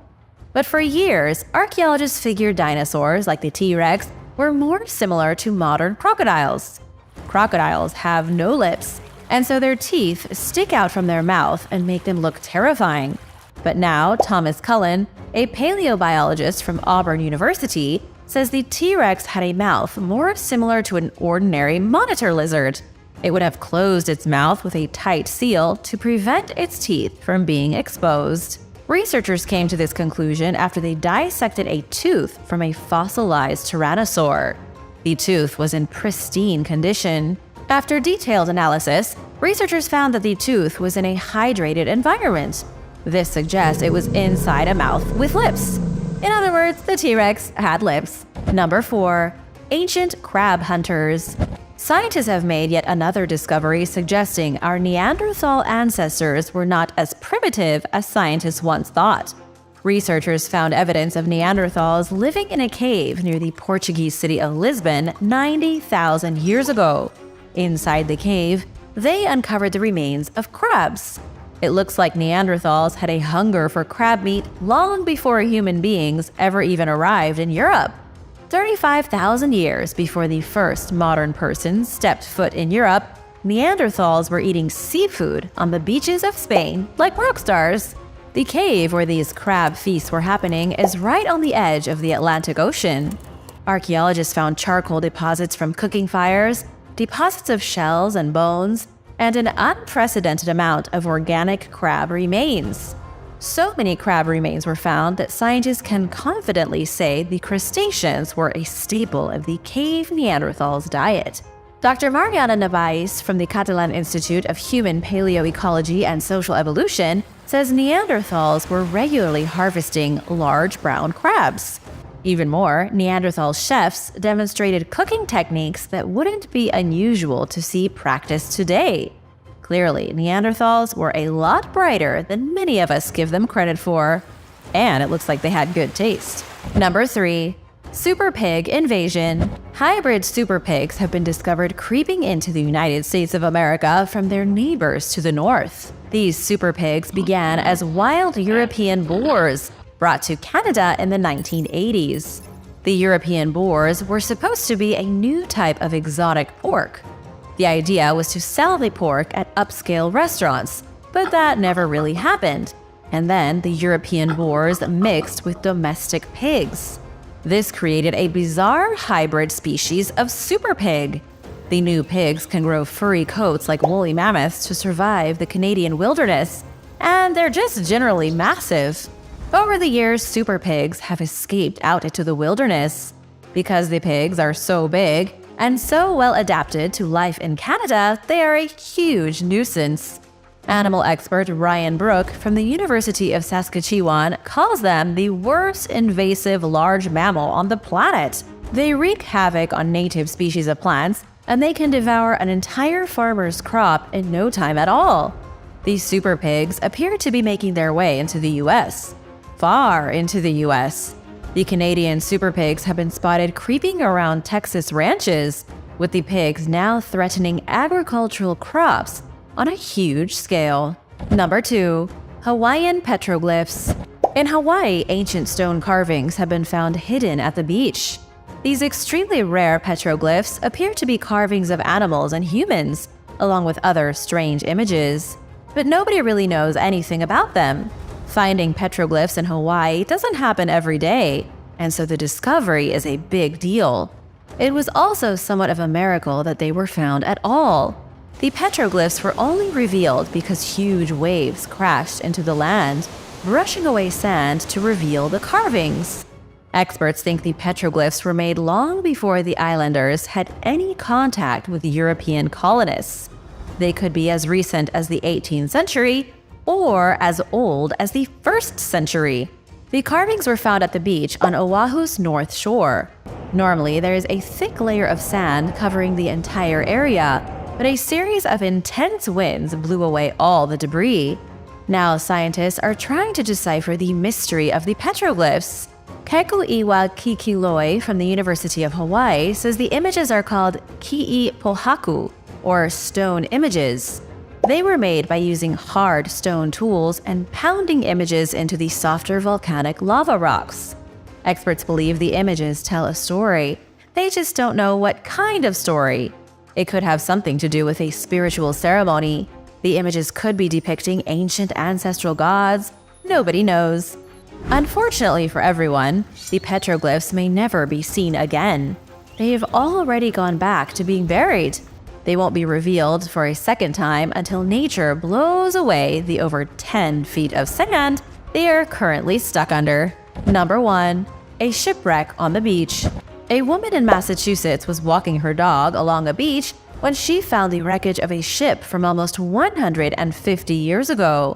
But for years, archaeologists figured dinosaurs like the T-Rex were more similar to modern crocodiles. Crocodiles have no lips, and so their teeth stick out from their mouth and make them look terrifying. But now, Thomas Cullen, a paleobiologist from Auburn University, says the T-Rex had a mouth more similar to an ordinary monitor lizard. It would have closed its mouth with a tight seal to prevent its teeth from being exposed. Researchers came to this conclusion after they dissected a tooth from a fossilized tyrannosaur. The tooth was in pristine condition. After detailed analysis, researchers found that the tooth was in a hydrated environment. This suggests it was inside a mouth with lips. In other words, the T-Rex had lips. Number 4. Ancient crab hunters. Scientists have made yet another discovery suggesting our Neanderthal ancestors were not as primitive as scientists once thought. Researchers found evidence of Neanderthals living in a cave near the Portuguese city of Lisbon 90,000 years ago. Inside the cave, they uncovered the remains of crabs. It looks like Neanderthals had a hunger for crab meat long before human beings ever even arrived in Europe. 35,000 years before the first modern person stepped foot in Europe, Neanderthals were eating seafood on the beaches of Spain like rock stars. The cave where these crab feasts were happening is right on the edge of the Atlantic Ocean. Archaeologists found charcoal deposits from cooking fires, deposits of shells and bones, and an unprecedented amount of organic crab remains. So many crab remains were found that scientists can confidently say the crustaceans were a staple of the cave Neanderthals' diet. Dr. Mariana Navais from the Catalan Institute of Human Paleoecology and Social Evolution says Neanderthals were regularly harvesting large brown crabs. Even more, Neanderthal chefs demonstrated cooking techniques that wouldn't be unusual to see practiced today. Clearly, Neanderthals were a lot brighter than many of us give them credit for. And it looks like they had good taste. Number 3. Super pig invasion. Hybrid super pigs have been discovered creeping into the United States of America from their neighbors to the north. These super pigs began as wild European boars, brought to Canada in the 1980s. The European boars were supposed to be a new type of exotic pork. The idea was to sell the pork at upscale restaurants, but that never really happened. And then the European boars mixed with domestic pigs. This created a bizarre hybrid species of super pig. The new pigs can grow furry coats like woolly mammoths to survive the Canadian wilderness, and they're just generally massive. Over the years, super pigs have escaped out into the wilderness. Because the pigs are so big and so well adapted to life in Canada, they are a huge nuisance. Animal expert Ryan Brook from the University of Saskatchewan calls them the worst invasive large mammal on the planet. They wreak havoc on native species of plants, and they can devour an entire farmer's crop in no time at all. These super pigs appear to be making their way into the US. Far into the US. The Canadian super pigs have been spotted creeping around Texas ranches, with the pigs now threatening agricultural crops on a huge scale. Number 2. Hawaiian Petroglyphs. In Hawaii, ancient stone carvings have been found hidden at the beach. These extremely rare petroglyphs appear to be carvings of animals and humans, along with other strange images. But nobody really knows anything about them. Finding petroglyphs in Hawaii doesn't happen every day, and so the discovery is a big deal. It was also somewhat of a miracle that they were found at all. The petroglyphs were only revealed because huge waves crashed into the land, brushing away sand to reveal the carvings. Experts think the petroglyphs were made long before the islanders had any contact with European colonists. They could be as recent as the 18th century or as old as the 1st century. The carvings were found at the beach on Oahu's north shore. Normally, there is a thick layer of sand covering the entire area, but a series of intense winds blew away all the debris. Now, scientists are trying to decipher the mystery of the petroglyphs. Kekuiwa Kikiloi from the University of Hawaii says the images are called ki'i pohaku, or stone images. They were made by using hard stone tools and pounding images into the softer volcanic lava rocks. Experts believe the images tell a story. They just don't know what kind of story. It could have something to do with a spiritual ceremony. The images could be depicting ancient ancestral gods. Nobody knows. Unfortunately for everyone, the petroglyphs may never be seen again. They've already gone back to being buried. They won't be revealed for a second time until nature blows away the over 10 feet of sand they are currently stuck under. Number 1. A shipwreck on the beach. A woman in Massachusetts was walking her dog along a beach when she found the wreckage of a ship from almost 150 years ago.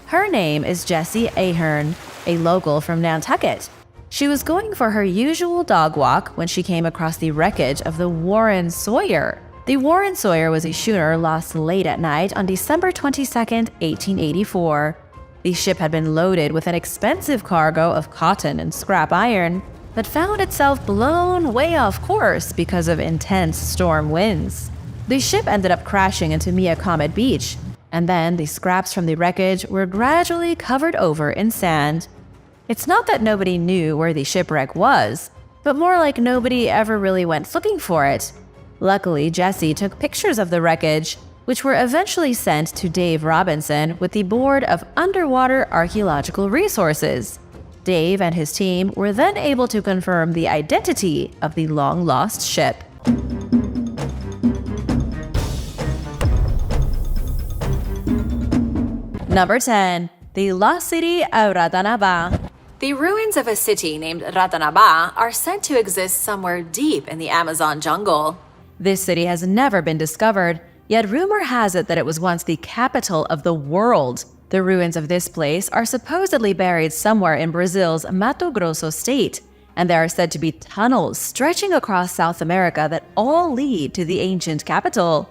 Her name is Jessie Ahern, a local from Nantucket. She was going for her usual dog walk when she came across the wreckage of the Warren Sawyer. The Warren Sawyer was a schooner lost late at night on December 22, 1884. The ship had been loaded with an expensive cargo of cotton and scrap iron, but found itself blown way off course because of intense storm winds. The ship ended up crashing into Miacomet Beach, and then the scraps from the wreckage were gradually covered over in sand. It's not that nobody knew where the shipwreck was, but more like nobody ever really went looking for it. Luckily, Jessie took pictures of the wreckage, which were eventually sent to Dave Robinson with the Board of Underwater Archaeological Resources. Dave and his team were then able to confirm the identity of the long-lost ship. Number 10. The lost city of Ratanaba. The ruins of a city named Ratanaba are said to exist somewhere deep in the Amazon jungle. This city has never been discovered, yet rumor has it that it was once the capital of the world. The ruins of this place are supposedly buried somewhere in Brazil's Mato Grosso state, and there are said to be tunnels stretching across South America that all lead to the ancient capital.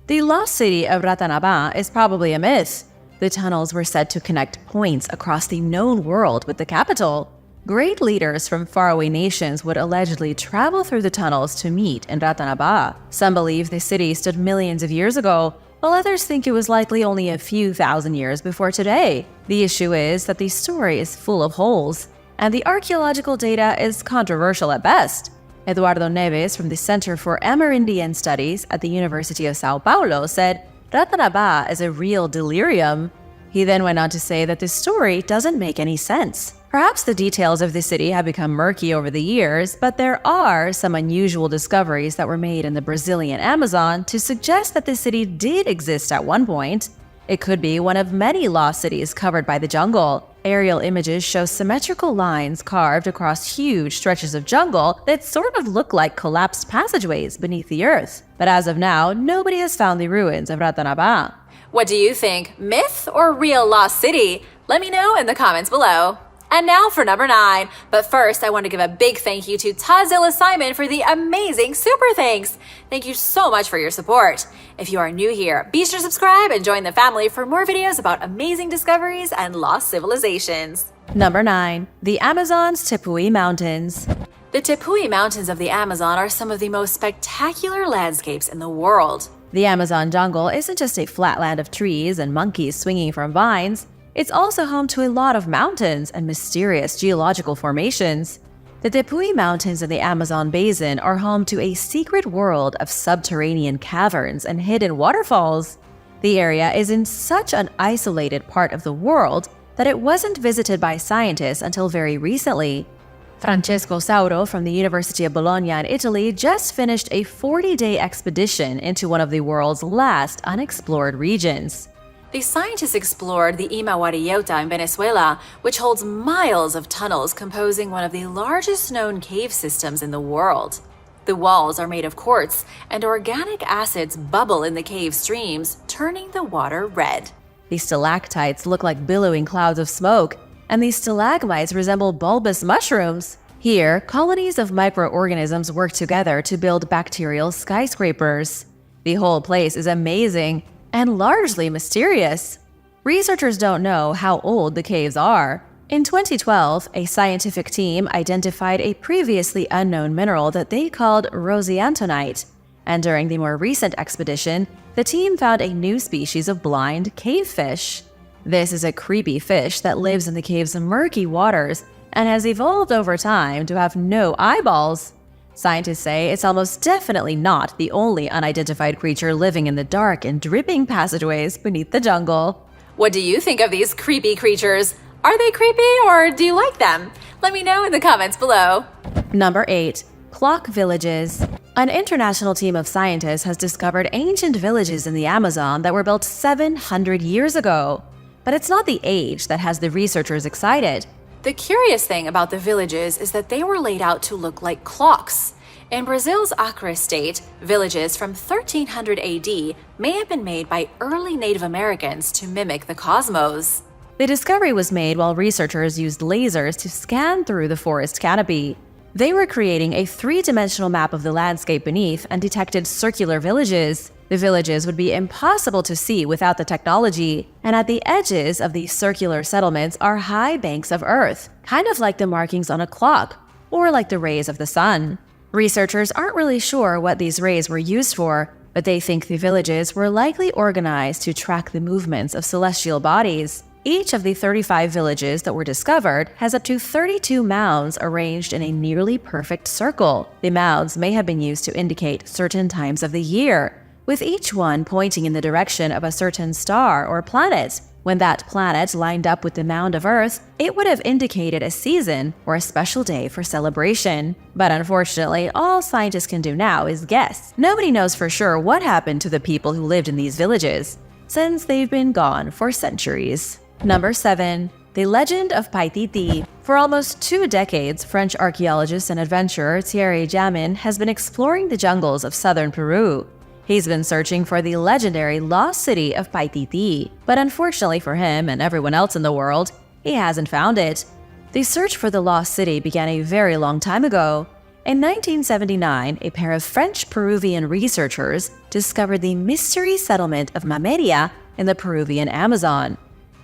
The lost city of Ratanaba is probably a myth. The tunnels were said to connect points across the known world with the capital. Great leaders from faraway nations would allegedly travel through the tunnels to meet in Ratanaba. Some believe the city stood millions of years ago, while others think it was likely only a few thousand years before today. The issue is that the story is full of holes, and the archaeological data is controversial at best. Eduardo Neves from the Center for Amerindian Studies at the University of Sao Paulo said, "Ratanaba is a real delirium." He then went on to say that this story doesn't make any sense. Perhaps the details of the city have become murky over the years, but there are some unusual discoveries that were made in the Brazilian Amazon to suggest that the city did exist at one point. It could be one of many lost cities covered by the jungle. Aerial images show symmetrical lines carved across huge stretches of jungle that sort of look like collapsed passageways beneath the earth. But as of now, nobody has found the ruins of Ratanaba. What do you think? Myth or real lost city? Let me know in the comments below. And now for number 9. But first, I want to give a big thank you to Tazilla Simon for the amazing super thanks. Thank you so much for your support. If you are new here, be sure to subscribe and join the family for more videos about amazing discoveries and lost civilizations. Number 9. The Amazon's Toui Mountains. The Toui Mountains of the Amazon are some of the most spectacular landscapes in the world. The Amazon jungle isn't just a flat land of trees and monkeys swinging from vines. It's also home to a lot of mountains and mysterious geological formations. The Toui Mountains in the Amazon basin are home to a secret world of subterranean caverns and hidden waterfalls. The area is in such an isolated part of the world that it wasn't visited by scientists until very recently. Francesco Sauro from the University of Bologna in Italy just finished a 40-day expedition into one of the world's last unexplored regions. The scientists explored the Imawariyota in Venezuela, which holds miles of tunnels composing one of the largest known cave systems in the world. The walls are made of quartz, and organic acids bubble in the cave streams, turning the water red. The stalactites look like billowing clouds of smoke, and the stalagmites resemble bulbous mushrooms. Here, colonies of microorganisms work together to build bacterial skyscrapers. The whole place is amazing and largely mysterious. Researchers don't know how old the caves are. In 2012, a scientific team identified a previously unknown mineral that they called rosiantonite. And during the more recent expedition, the team found a new species of blind cave fish. This is a creepy fish that lives in the cave's murky waters and has evolved over time to have no eyeballs. Scientists say it's almost definitely not the only unidentified creature living in the dark and dripping passageways beneath the jungle. What do you think of these creepy creatures? Are they creepy or do you like them? Let me know in the comments below. Number 8. Clock villages. An international team of scientists has discovered ancient villages in the Amazon that were built 700 years ago. But it's not the age that has the researchers excited. The curious thing about the villages is that they were laid out to look like clocks. In Brazil's Akkor state, villages from 1300 AD may have been made by early Native Americans to mimic the cosmos. The discovery was made while researchers used lasers to scan through the forest canopy. They were creating a three-dimensional map of the landscape beneath and detected circular villages. The villages would be impossible to see without the technology, and at the edges of these circular settlements are high banks of earth, kind of like the markings on a clock, or like the rays of the sun. Researchers aren't really sure what these rays were used for, but they think the villages were likely organized to track the movements of celestial bodies. Each of the 35 villages that were discovered has up to 32 mounds arranged in a nearly perfect circle. The mounds may have been used to indicate certain times of the year, with each one pointing in the direction of a certain star or planet. When that planet lined up with the mound of Earth, it would have indicated a season or a special day for celebration. But unfortunately, all scientists can do now is guess. Nobody knows for sure what happened to the people who lived in these villages, since they've been gone for centuries. Number 7. The Legend of Pititi. For almost 2 decades, French archaeologist and adventurer Thierry Jamin has been exploring the jungles of southern Peru. He's been searching for the legendary lost city of Pititi, but unfortunately for him and everyone else in the world, he hasn't found it. The search for the lost city began a very long time ago. In 1979, a pair of French-Peruvian researchers discovered the mystery settlement of Mameria in the Peruvian Amazon.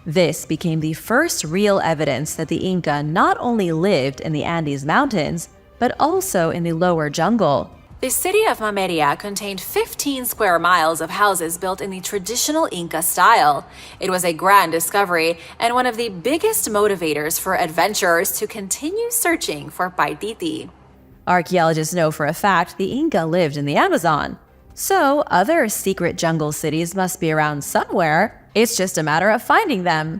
This became the first real evidence that the Inca not only lived in the Andes Mountains, but also in the lower jungle. The city of Mameria contained 15 square miles of houses built in the traditional Inca style. It was a grand discovery and one of the biggest motivators for adventurers to continue searching for Pititi. Archaeologists know for a fact the Inca lived in the Amazon. So other secret jungle cities must be around somewhere. It's just a matter of finding them.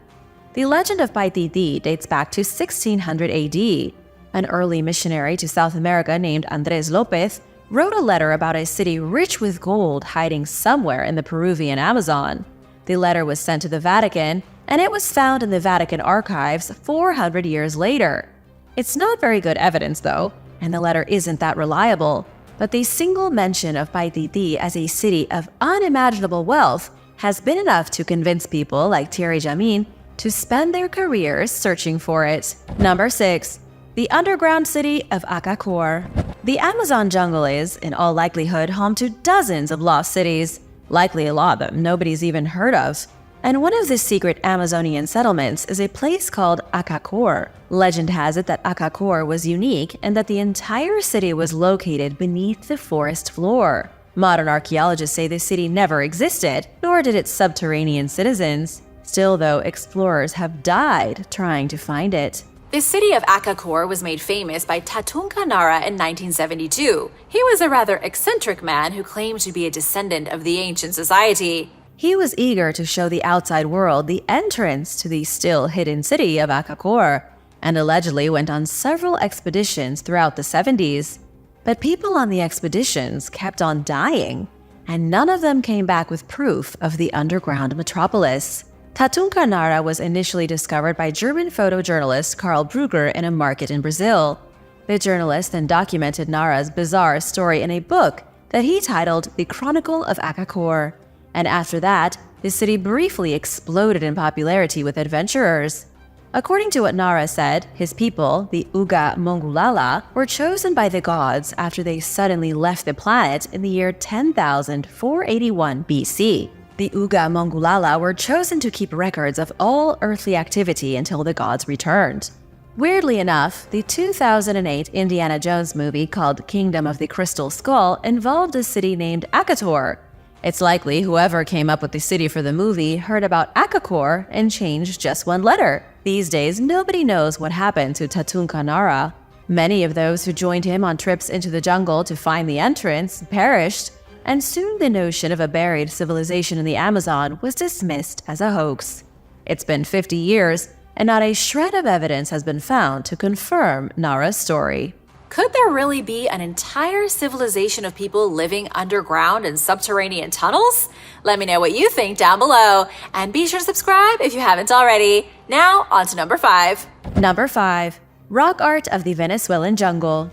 The legend of Pititi dates back to 1600 AD. An early missionary to South America named Andrés López wrote a letter about a city rich with gold hiding somewhere in the Peruvian Amazon. The letter was sent to the Vatican, and it was found in the Vatican archives 400 years later. It's not very good evidence, though, and the letter isn't that reliable, but the single mention of Pititi as a city of unimaginable wealth has been enough to convince people like Thierry Jamin to spend their careers searching for it. Number 6. The underground city of Akkor. The Amazon jungle is, in all likelihood, home to dozens of lost cities, likely a lot that nobody's even heard of. And one of the secret Amazonian settlements is a place called Akkor. Legend has it that Akkor was unique and that the entire city was located beneath the forest floor. Modern archaeologists say the city never existed, nor did its subterranean citizens. Still, though, explorers have died trying to find it. The city of Akkor was made famous by Tatunka Nara in 1972. He was a rather eccentric man who claimed to be a descendant of the ancient society. He was eager to show the outside world the entrance to the still hidden city of Akkor, and allegedly went on several expeditions throughout the 70s. But people on the expeditions kept on dying, and none of them came back with proof of the underground metropolis. Tatunka Nara was initially discovered by German photojournalist Karl Brugger in a market in Brazil. The journalist then documented Nara's bizarre story in a book that he titled The Chronicle of Akkor. And after that, the city briefly exploded in popularity with adventurers. According to what Nara said, his people, the Uga Mongulala, were chosen by the gods after they suddenly left the planet in the year 10,481 BC. The Uga Mongulala were chosen to keep records of all earthly activity until the gods returned. Weirdly enough, the 2008 Indiana Jones movie called Kingdom of the Crystal Skull involved a city named Akator. It's likely whoever came up with the city for the movie heard about Akkor and changed just one letter. These days, nobody knows what happened to Tatunka Nara. Many of those who joined him on trips into the jungle to find the entrance perished, and soon the notion of a buried civilization in the Amazon was dismissed as a hoax. It's been 50 years, and not a shred of evidence has been found to confirm Nara's story. Could there really be an entire civilization of people living underground in subterranean tunnels? Let me know what you think down below, and be sure to subscribe if you haven't already. Now, on to number 5. Number 5. Rock art of the Venezuelan jungle.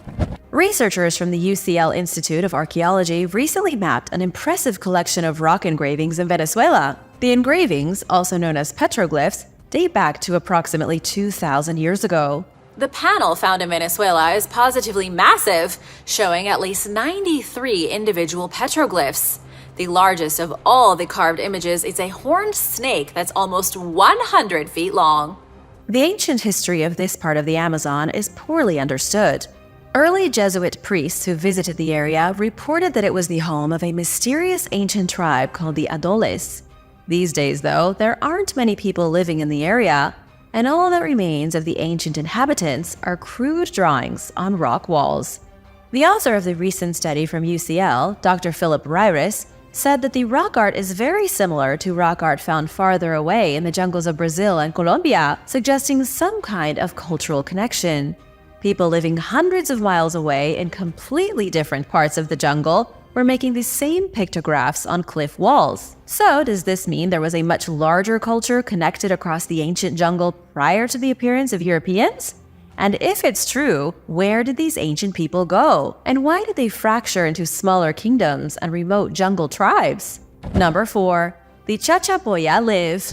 Researchers from the UCL Institute of Archaeology recently mapped an impressive collection of rock engravings in Venezuela. The engravings, also known as petroglyphs, date back to approximately 2,000 years ago. The panel found in Venezuela is positively massive, showing at least 93 individual petroglyphs. The largest of all the carved images is a horned snake that's almost 100 feet long. The ancient history of this part of the Amazon is poorly understood. Early Jesuit priests who visited the area reported that it was the home of a mysterious ancient tribe called the Adoles. These days, though, there aren't many people living in the area, and all that remains of the ancient inhabitants are crude drawings on rock walls. The author of the recent study from UCL, Dr. Philip Ryris, said that the rock art is very similar to rock art found farther away in the jungles of Brazil and Colombia, suggesting some kind of cultural connection. People living hundreds of miles away in completely different parts of the jungle were making the same pictographs on cliff walls. So, does this mean there was a much larger culture connected across the ancient jungle prior to the appearance of Europeans? And if it's true, where did these ancient people go? And why did they fracture into smaller kingdoms and remote jungle tribes? Number 4. The Chachapoya live.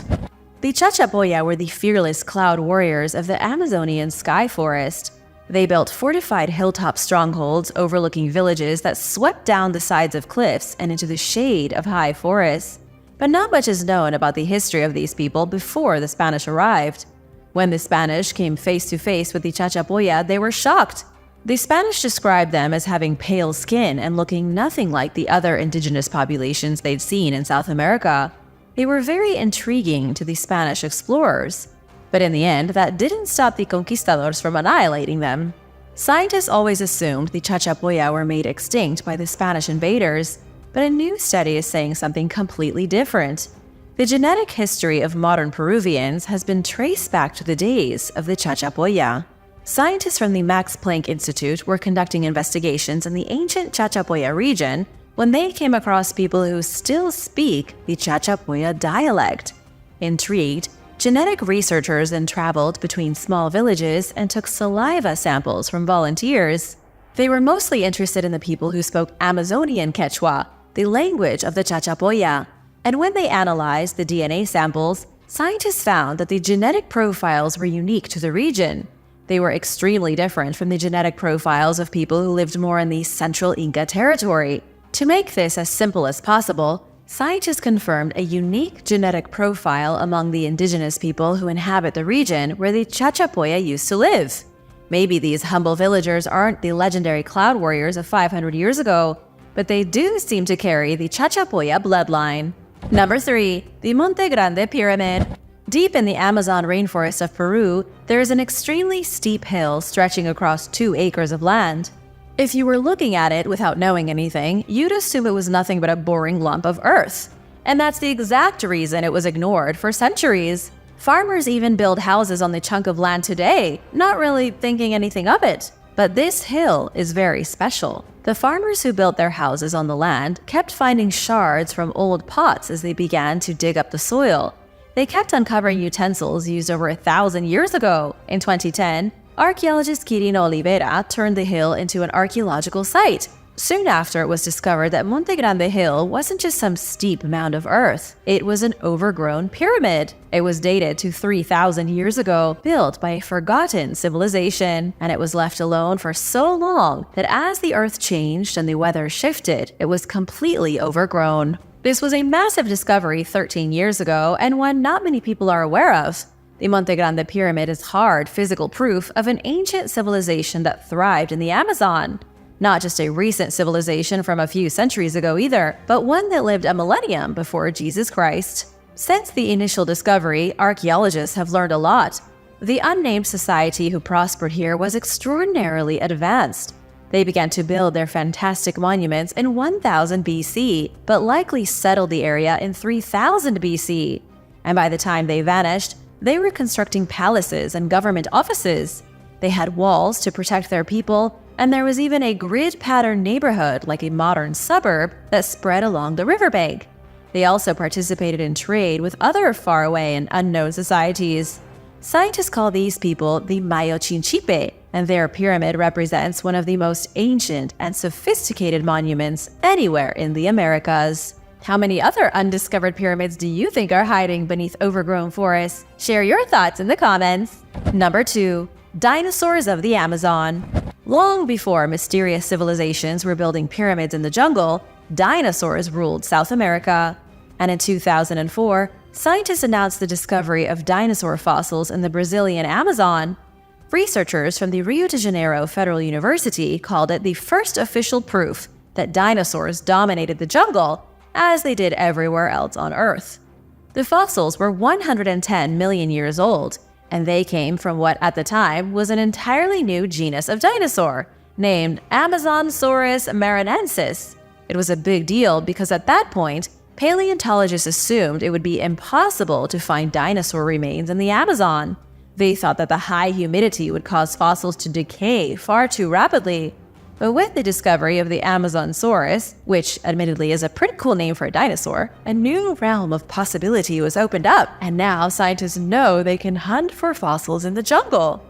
The Chachapoya were the fearless cloud warriors of the Amazonian sky forest. They built fortified hilltop strongholds overlooking villages that swept down the sides of cliffs and into the shade of high forests. But not much is known about the history of these people before the Spanish arrived. When the Spanish came face to face with the Chachapoya, they were shocked. The Spanish described them as having pale skin and looking nothing like the other indigenous populations they'd seen in South America. They were very intriguing to the Spanish explorers. But in the end, that didn't stop the conquistadors from annihilating them. Scientists always assumed the Chachapoya were made extinct by the Spanish invaders, but a new study is saying something completely different. The genetic history of modern Peruvians has been traced back to the days of the Chachapoya. Scientists from the Max Planck Institute were conducting investigations in the ancient Chachapoya region when they came across people who still speak the Chachapoya dialect. Intrigued, genetic researchers then traveled between small villages and took saliva samples from volunteers. They were mostly interested in the people who spoke Amazonian Quechua, the language of the Chachapoya. And when they analyzed the DNA samples, Scientists found that the genetic profiles were unique to the region. They were extremely different from the genetic profiles of people who lived more in the central Inca territory. To make this as simple as possible, scientists confirmed a unique genetic profile among the indigenous people who inhabit the region where the Chachapoya used to live. Maybe these humble villagers aren't the legendary cloud warriors of 500 years ago, but they do seem to carry the Chachapoya bloodline. Number 3. The Monte Grande Pyramid. Deep in the Amazon rainforest of Peru, there is an extremely steep hill stretching across 2 acres of land. If you were looking at it without knowing anything, you'd assume it was nothing but a boring lump of earth. And that's the exact reason it was ignored for centuries. Farmers even build houses on the chunk of land today, not really thinking anything of it. But this hill is very special. The farmers who built their houses on the land kept finding shards from old pots as they began to dig up the soil. They kept uncovering utensils used over 1,000 years ago. In 2010, archaeologist Quirino Oliveira turned the hill into an archaeological site. Soon after, it was discovered that Monte Grande Hill wasn't just some steep mound of earth. It was an overgrown pyramid. It was dated to 3,000 years ago, built by a forgotten civilization, and it was left alone for so long that as the earth changed and the weather shifted, it was completely overgrown. This was a massive discovery 13 years ago, and one not many people are aware of. The Monte Grande Pyramid is hard physical proof of an ancient civilization that thrived in the Amazon. Not just a recent civilization from a few centuries ago either, but one that lived a millennium before Jesus Christ. Since the initial discovery, archaeologists have learned a lot. The unnamed society who prospered here was extraordinarily advanced. They began to build their fantastic monuments in 1000 BC, but likely settled the area in 3000 BC. And by the time they vanished, they were constructing palaces and government offices. They had walls to protect their people, and there was even a grid-patterned neighborhood like a modern suburb that spread along the riverbank. They also participated in trade with other faraway and unknown societies. Scientists call these people the Mayo Chinchipe, and their pyramid represents one of the most ancient and sophisticated monuments anywhere in the Americas. How many other undiscovered pyramids do you think are hiding beneath overgrown forests? Share your thoughts in the comments. Number 2. Dinosaurs of the Amazon. Long before mysterious civilizations were building pyramids in the jungle, dinosaurs ruled South America. And in 2004, scientists announced the discovery of dinosaur fossils in the Brazilian Amazon. Researchers from the Rio de Janeiro Federal University called it the first official proof that dinosaurs dominated the jungle, as they did everywhere else on Earth. The fossils were 110 million years old, and they came from what at the time was an entirely new genus of dinosaur, named Amazonsaurus marinensis. It was a big deal because at that point, paleontologists assumed it would be impossible to find dinosaur remains in the Amazon. They thought that the high humidity would cause fossils to decay far too rapidly. But with the discovery of the Amazonsaurus, which admittedly is a pretty cool name for a dinosaur, a new realm of possibility was opened up, and now scientists know they can hunt for fossils in the jungle.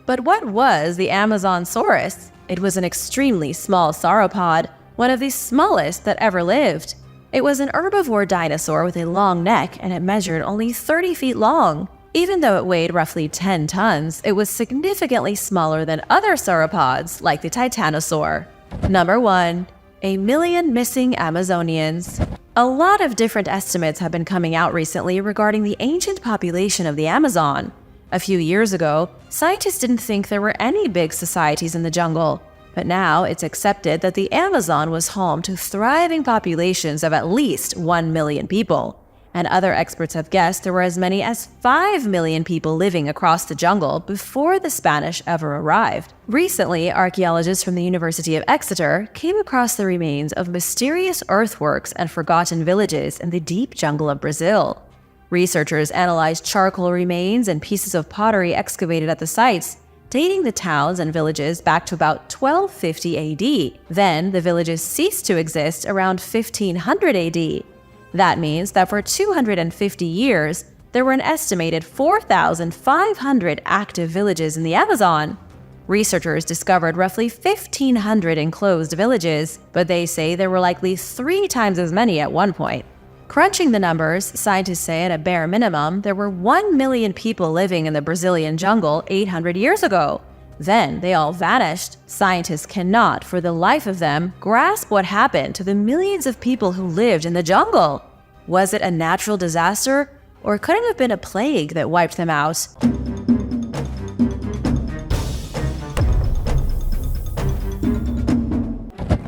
But what was the Amazonsaurus? It was an extremely small sauropod, one of the smallest that ever lived. It was an herbivore dinosaur with a long neck, and it measured only 30 feet long. Even though it weighed roughly 10 tons, it was significantly smaller than other sauropods like the titanosaur. Number 1. 1 million missing Amazonians. A lot of different estimates have been coming out recently regarding the ancient population of the Amazon. A few years ago, scientists didn't think there were any big societies in the jungle, but now it's accepted that the Amazon was home to thriving populations of at least 1 million people. And other experts have guessed there were as many as 5 million people living across the jungle before the Spanish ever arrived. Recently, archaeologists from the University of Exeter came across the remains of mysterious earthworks and forgotten villages in the deep jungle of Brazil. Researchers analyzed charcoal remains and pieces of pottery excavated at the sites, dating the towns and villages back to about 1250 AD. Then, the villages ceased to exist around 1500 AD. That means that for 250 years, there were an estimated 4,500 active villages in the Amazon. Researchers discovered roughly 1,500 enclosed villages, but they say there were likely 3 times as many at one point. Crunching the numbers, scientists say at a bare minimum, there were 1 million people living in the Brazilian jungle 800 years ago. Then they all vanished. Scientists cannot, for the life of them, grasp what happened to the millions of people who lived in the jungle. Was it a natural disaster, or could it have been a plague that wiped them out?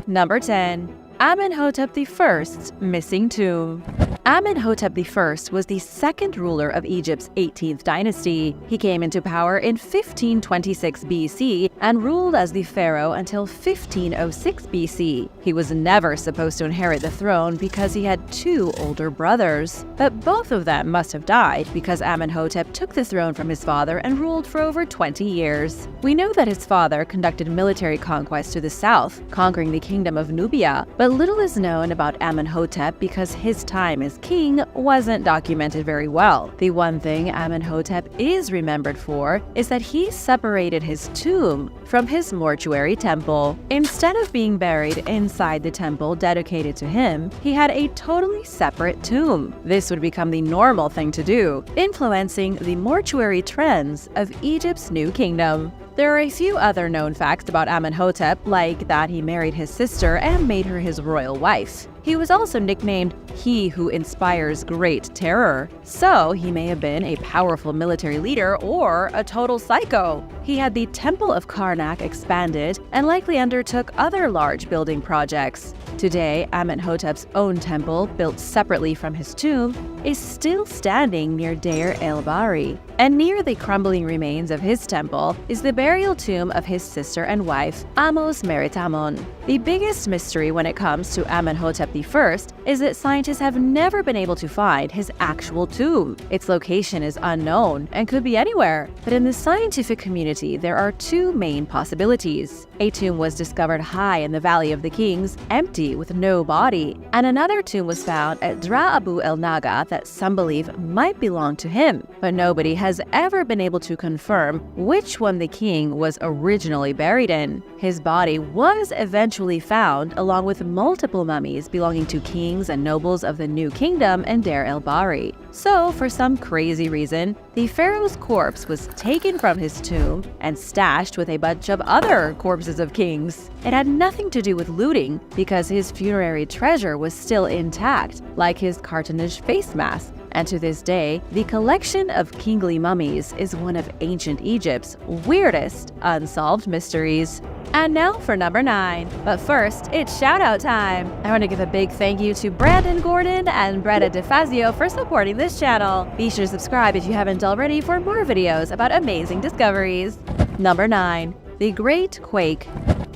Number 10. Amenhotep I's missing tomb. Amenhotep I was the second ruler of Egypt's 18th dynasty. He came into power in 1526 BC and ruled as the pharaoh until 1506 BC. He was never supposed to inherit the throne because he had two older brothers, but both of them must have died because Amenhotep took the throne from his father and ruled for over 20 years. We know that his father conducted military conquests to the south, conquering the kingdom of Nubia, but little is known about Amenhotep because his time as king wasn't documented very well. The one thing Amenhotep is remembered for is that he separated his tomb from his mortuary temple. Instead of being buried inside the temple dedicated to him, he had a totally separate tomb. This would become the normal thing to do, influencing the mortuary trends of Egypt's new kingdom. There are a few other known facts about Amenhotep, like that he married his sister and made her his royal wife. He was also nicknamed "He Who Inspires Great Terror," so he may have been a powerful military leader or a total psycho. He had the Temple of Karnak expanded and likely undertook other large building projects. Today, Amenhotep's own temple, built separately from his tomb, is still standing near Deir el-Bahari. And near the crumbling remains of his temple is the burial tomb of his sister and wife, Amos Meritamon. The biggest mystery when it comes to Amenhotep I is that scientists have never been able to find his actual tomb. Its location is unknown and could be anywhere. But in the scientific community, there are two main possibilities. A tomb was discovered high in the Valley of the Kings, empty with no body, and another tomb was found at Dra Abu el Naga that some believe might belong to him, but nobody has ever been able to confirm which one the king was originally buried in. His body was eventually found along with multiple mummies belonging to kings and nobles of the New Kingdom and Deir el-Bahari. So, for some crazy reason, the pharaoh's corpse was taken from his tomb and stashed with a bunch of other corpses of kings. It had nothing to do with looting because his funerary treasure was still intact, like his cartonnage face mask. And to this day, the collection of kingly mummies is one of ancient Egypt's weirdest unsolved mysteries. And now for number 9. But first, it's shout-out time! I want to give a big thank you to Brandon Gordon and Bretta DeFazio for supporting this channel. Be sure to subscribe if you haven't already for more videos about amazing discoveries. Number 9. The Great Quake.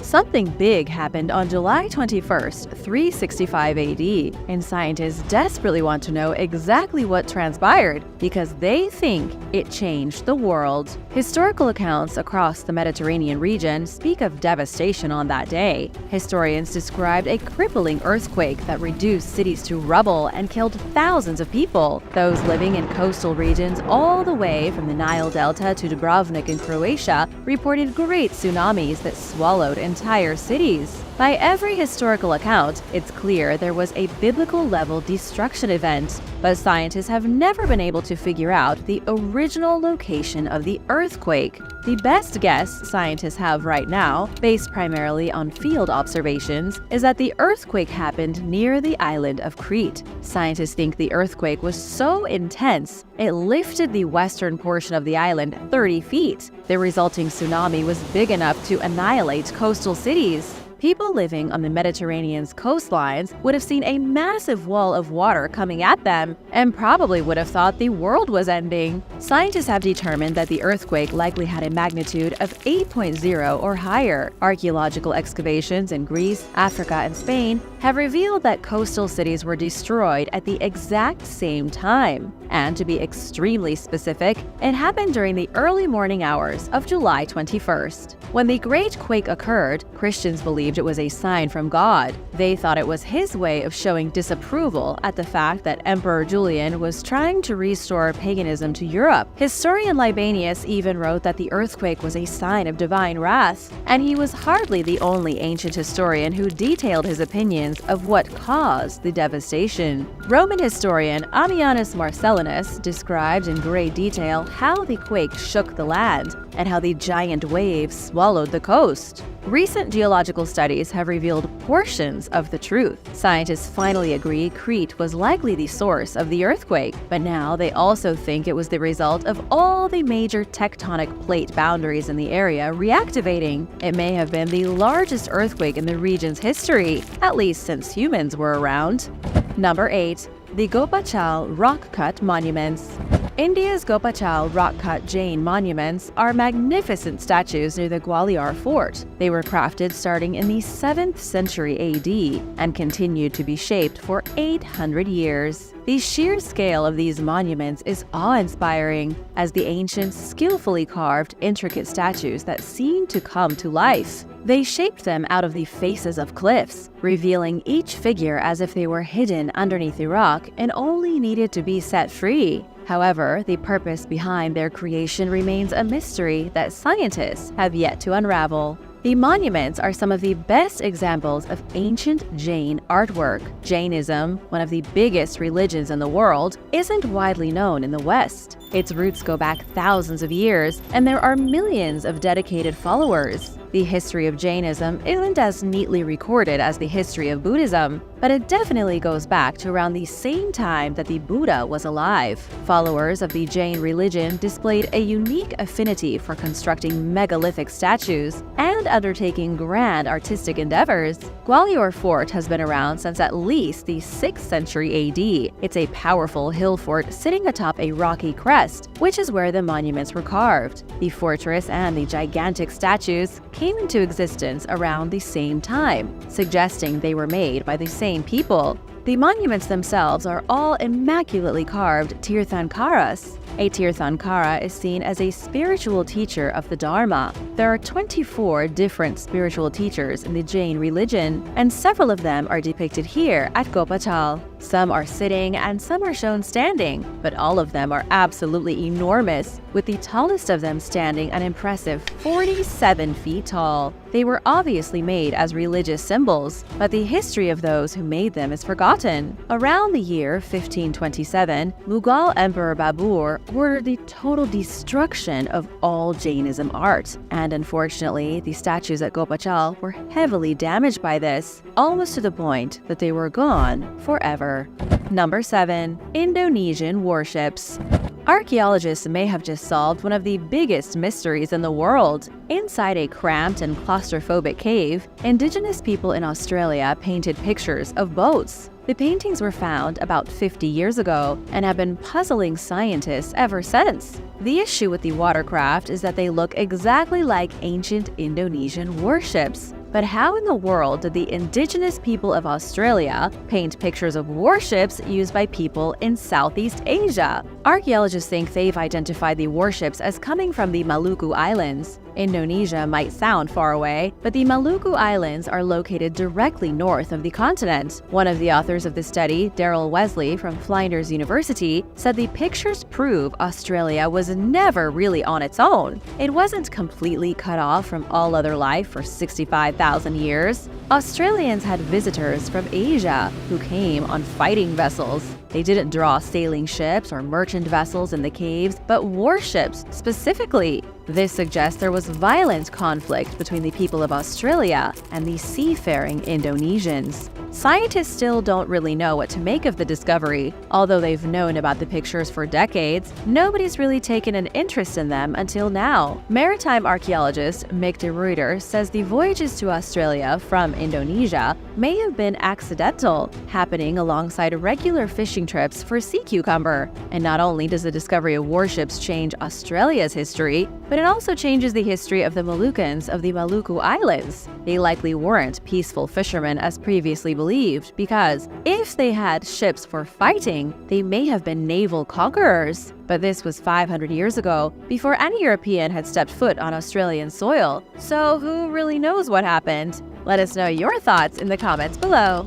Something big happened on July 21st, 365 AD, and scientists desperately want to know exactly what transpired because they think it changed the world. Historical accounts across the Mediterranean region speak of devastation on that day. Historians described a crippling earthquake that reduced cities to rubble and killed thousands of people. Those living in coastal regions all the way from the Nile Delta to Dubrovnik in Croatia reported great tsunamis that swallowed entire cities. By every historical account, it's clear there was a biblical-level destruction event, but scientists have never been able to figure out the original location of the earthquake. The best guess scientists have right now, based primarily on field observations, is that the earthquake happened near the island of Crete. Scientists think the earthquake was so intense, it lifted the western portion of the island 30 feet. The resulting tsunami was big enough to annihilate coastal cities. People living on the Mediterranean's coastlines would have seen a massive wall of water coming at them and probably would have thought the world was ending. Scientists have determined that the earthquake likely had a magnitude of 8.0 or higher. Archaeological excavations in Greece, Africa, and Spain have revealed that coastal cities were destroyed at the exact same time. And to be extremely specific, it happened during the early morning hours of July 21st. When the Great Quake occurred, Christians believed believed it was a sign from God. They thought it was his way of showing disapproval at the fact that Emperor Julian was trying to restore paganism to Europe. Historian Libanius even wrote that the earthquake was a sign of divine wrath, and he was hardly the only ancient historian who detailed his opinions of what caused the devastation. Roman historian Ammianus Marcellinus described in great detail how the quake shook the land and how the giant waves swallowed the coast. Recent geological studies have revealed portions of the truth. Scientists finally agree Crete was likely the source of the earthquake, but now they also think it was the result of all the major tectonic plate boundaries in the area reactivating. It may have been the largest earthquake in the region's history, at least since humans were around. Number 8. The Gopachal Rock-Cut Monuments. India's Gopachal rock-cut Jain monuments are magnificent statues near the Gwalior fort. They were crafted starting in the 7th century AD and continued to be shaped for 800 years. The sheer scale of these monuments is awe-inspiring, as the ancients skillfully carved intricate statues that seem to come to life. They shaped them out of the faces of cliffs, revealing each figure as if they were hidden underneath the rock and only needed to be set free. However, the purpose behind their creation remains a mystery that scientists have yet to unravel. The monuments are some of the best examples of ancient Jain artwork. Jainism, one of the biggest religions in the world, isn't widely known in the West. Its roots go back thousands of years, and there are millions of dedicated followers. The history of Jainism isn't as neatly recorded as the history of Buddhism, but it definitely goes back to around the same time that the Buddha was alive. Followers of the Jain religion displayed a unique affinity for constructing megalithic statues and undertaking grand artistic endeavors. Gwalior Fort has been around since at least the 6th century AD. It's a powerful hill fort sitting atop a rocky crest, which is where the monuments were carved. The fortress and the gigantic statues came into existence around the same time, suggesting they were made by the same people. The monuments themselves are all immaculately carved Tirthankaras. A Tirthankara is seen as a spiritual teacher of the Dharma. There are 24 different spiritual teachers in the Jain religion, and several of them are depicted here at Gopachal. Some are sitting and some are shown standing, but all of them are absolutely enormous, with the tallest of them standing an impressive 47 feet tall. They were obviously made as religious symbols, but the history of those who made them is forgotten. Around the year 1527, Mughal Emperor Babur ordered the total destruction of all Jainism art, and unfortunately, the statues at Gopachal were heavily damaged by this, almost to the point that they were gone forever. Number 7. Indonesian warships. Archaeologists may have just solved one of the biggest mysteries in the world. Inside a cramped and claustrophobic cave, indigenous people in Australia painted pictures of boats. The paintings were found about 50 years ago and have been puzzling scientists ever since. The issue with the watercraft is that they look exactly like ancient Indonesian warships. But how in the world did the indigenous people of Australia paint pictures of warships used by people in Southeast Asia? Archaeologists think they've identified the warships as coming from the Maluku Islands. Indonesia might sound far away, but the Maluku Islands are located directly north of the continent. One of the authors of the study, Daryl Wesley from Flinders University, said the pictures prove Australia was never really on its own. It wasn't completely cut off from all other life for 65,000 years. Australians had visitors from Asia who came on fighting vessels. They didn't draw sailing ships or merchant vessels in the caves, but warships specifically. This suggests there was violent conflict between the people of Australia and the seafaring Indonesians. Scientists still don't really know what to make of the discovery. Although they've known about the pictures for decades, nobody's really taken an interest in them until now. Maritime archaeologist Mick de Ruyter says the voyages to Australia from Indonesia may have been accidental, happening alongside regular fishing trips for sea cucumber. And not only does the discovery of warships change Australia's history, but it also changes the history of the Moluccans of the Maluku Islands. They likely weren't peaceful fishermen as previously believed because if they had ships for fighting, they may have been naval conquerors. But this was 500 years ago, before any European had stepped foot on Australian soil. So who really knows what happened? Let us know your thoughts in the comments below.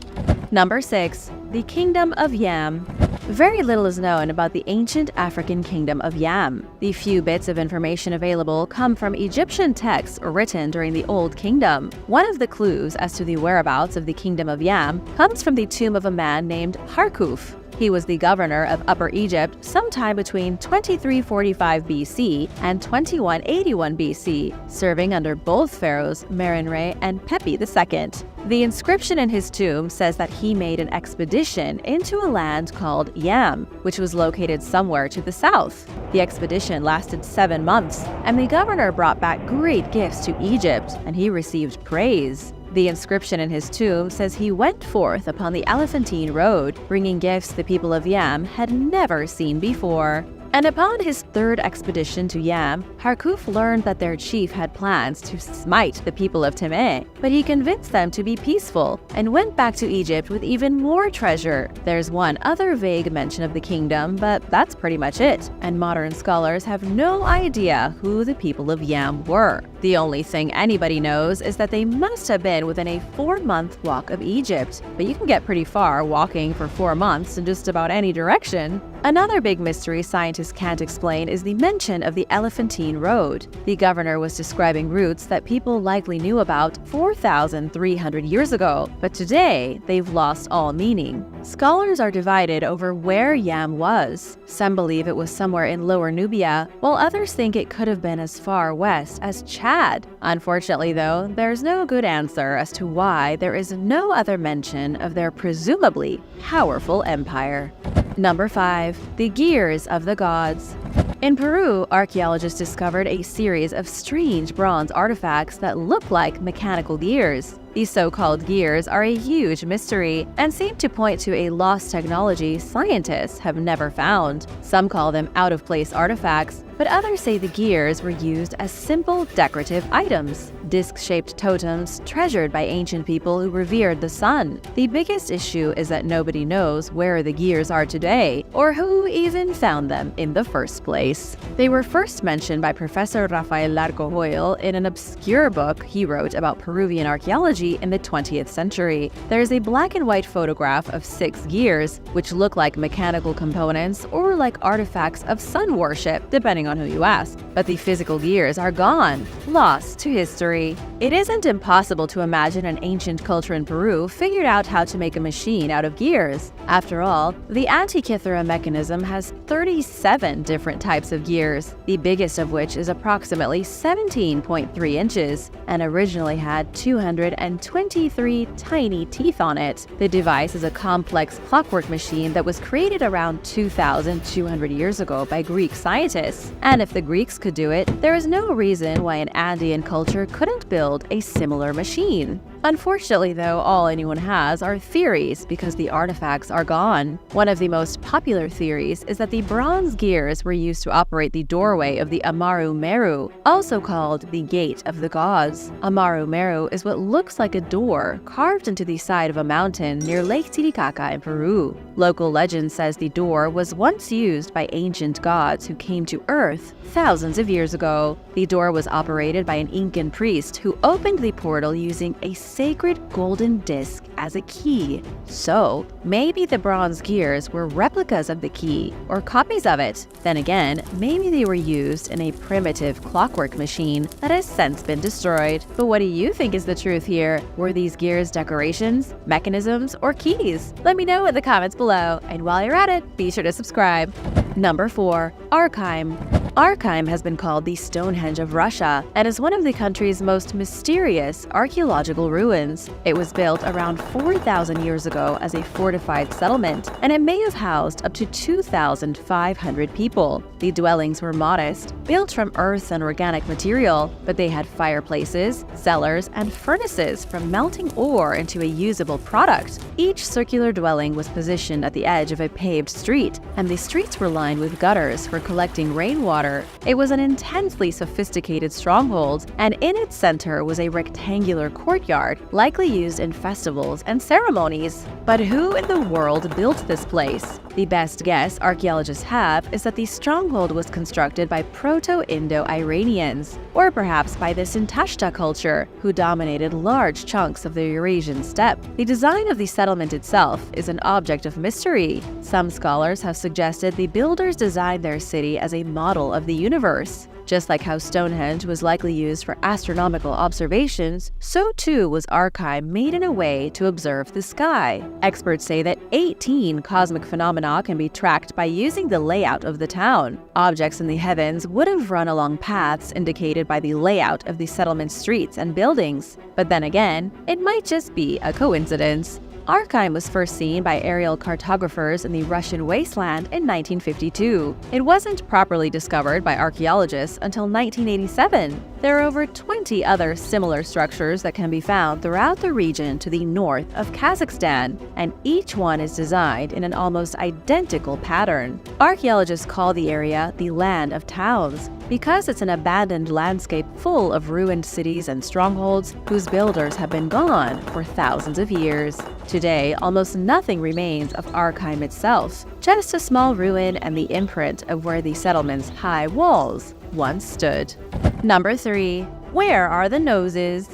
Number 6. The Kingdom of Yam. Very little is known about the ancient African kingdom of Yam. The few bits of information available come from Egyptian texts written during the Old Kingdom. One of the clues as to the whereabouts of the kingdom of Yam comes from the tomb of a man named Harkuf. He was the governor of Upper Egypt sometime between 2345 BC and 2181 BC, serving under both pharaohs Merenre and Pepi II. The inscription in his tomb says that he made an expedition into a land called Yam, which was located somewhere to the south. The expedition lasted 7 months, and the governor brought back great gifts to Egypt, and he received praise. The inscription in his tomb says he went forth upon the Elephantine Road, bringing gifts the people of Yam had never seen before. And upon his third expedition to Yam, Harkuf learned that their chief had plans to smite the people of Temeh, but he convinced them to be peaceful and went back to Egypt with even more treasure. There's one other vague mention of the kingdom, but that's pretty much it, and modern scholars have no idea who the people of Yam were. The only thing anybody knows is that they must have been within a 4-month walk of Egypt, but you can get pretty far walking for 4 months in just about any direction. Another big mystery scientists can't explain is the mention of the Elephantine Road. The governor was describing routes that people likely knew about 4,300 years ago, but today they've lost all meaning. Scholars are divided over where Yam was. Some believe it was somewhere in Lower Nubia, while others think it could have been as far west as Chad. Unfortunately, though, there's no good answer as to why there is no other mention of their presumably powerful empire. Number 5. The Gears of the Gods. In Peru, archaeologists discovered a series of strange bronze artifacts that look like mechanical gears. These so-called gears are a huge mystery and seem to point to a lost technology scientists have never found. Some call them out-of-place artifacts, but others say the gears were used as simple decorative items, disc-shaped totems treasured by ancient people who revered the sun. The biggest issue is that nobody knows where the gears are today, or who even found them in the first place. They were first mentioned by Professor Rafael Larco Hoyle in an obscure book he wrote about Peruvian archaeology in the 20th century. There is a black and white photograph of 6 gears, which look like mechanical components or like artifacts of sun worship, depending on who you ask. But the physical gears are gone, lost to history. It isn't impossible to imagine an ancient culture in Peru figured out how to make a machine out of gears. After all, the Antikythera mechanism has 37 different types of gears, the biggest of which is approximately 17.3 inches, and originally had 223 tiny teeth on it. The device is a complex clockwork machine that was created around 2,200 years ago by Greek scientists. And if the Greeks could do it, there is no reason why an Andean culture couldn't build a similar machine. Unfortunately, though, all anyone has are theories because the artifacts are gone. One of the most popular theories is that the bronze gears were used to operate the doorway of the Amaru Meru, also called the Gate of the Gods. Amaru Meru is what looks like a door carved into the side of a mountain near Lake Titicaca in Peru. Local legend says the door was once used by ancient gods who came to Earth thousands of years ago. The door was operated by an Incan priest who opened the portal using a sacred golden disc as a key. So, maybe the bronze gears were replicas of the key, or copies of it. Then again, maybe they were used in a primitive clockwork machine that has since been destroyed. But what do you think is the truth here? Were these gears decorations, mechanisms, or keys? Let me know in the comments below, and while you're at it, be sure to subscribe. Number 4. Archime. Archime has been called the Stonehenge of Russia and is one of the country's most mysterious archaeological ruins. It was built around 4,000 years ago as a fortified settlement, and it may have housed up to 2,500 people. The dwellings were modest, built from earth and organic material, but they had fireplaces, cellars, and furnaces for melting ore into a usable product. Each circular dwelling was positioned at the edge of a paved street, and the streets were lined with gutters for collecting rainwater water. It was an intensely sophisticated stronghold, and in its center was a rectangular courtyard, likely used in festivals and ceremonies. But who in the world built this place? The best guess archaeologists have is that the stronghold was constructed by Proto-Indo-Iranians, or perhaps by the Sintashta culture, who dominated large chunks of the Eurasian steppe. The design of the settlement itself is an object of mystery. Some scholars have suggested the builders designed their city as a model of the universe. Just like how Stonehenge was likely used for astronomical observations, so too was Archive made in a way to observe the sky. Experts say that 18 cosmic phenomena can be tracked by using the layout of the town. Objects in the heavens would have run along paths indicated by the layout of the settlement streets and buildings. But then again, it might just be a coincidence. Archive was first seen by aerial cartographers in the Russian wasteland in 1952. It wasn't properly discovered by archaeologists until 1987. There are over 20 other similar structures that can be found throughout the region to the north of Kazakhstan, and each one is designed in an almost identical pattern. Archaeologists call the area the Land of Towns because it's an abandoned landscape full of ruined cities and strongholds whose builders have been gone for thousands of years. Today, almost nothing remains of Archive itself, just a small ruin and the imprint of where the settlement's high walls once stood. Number 3. Where are the noses?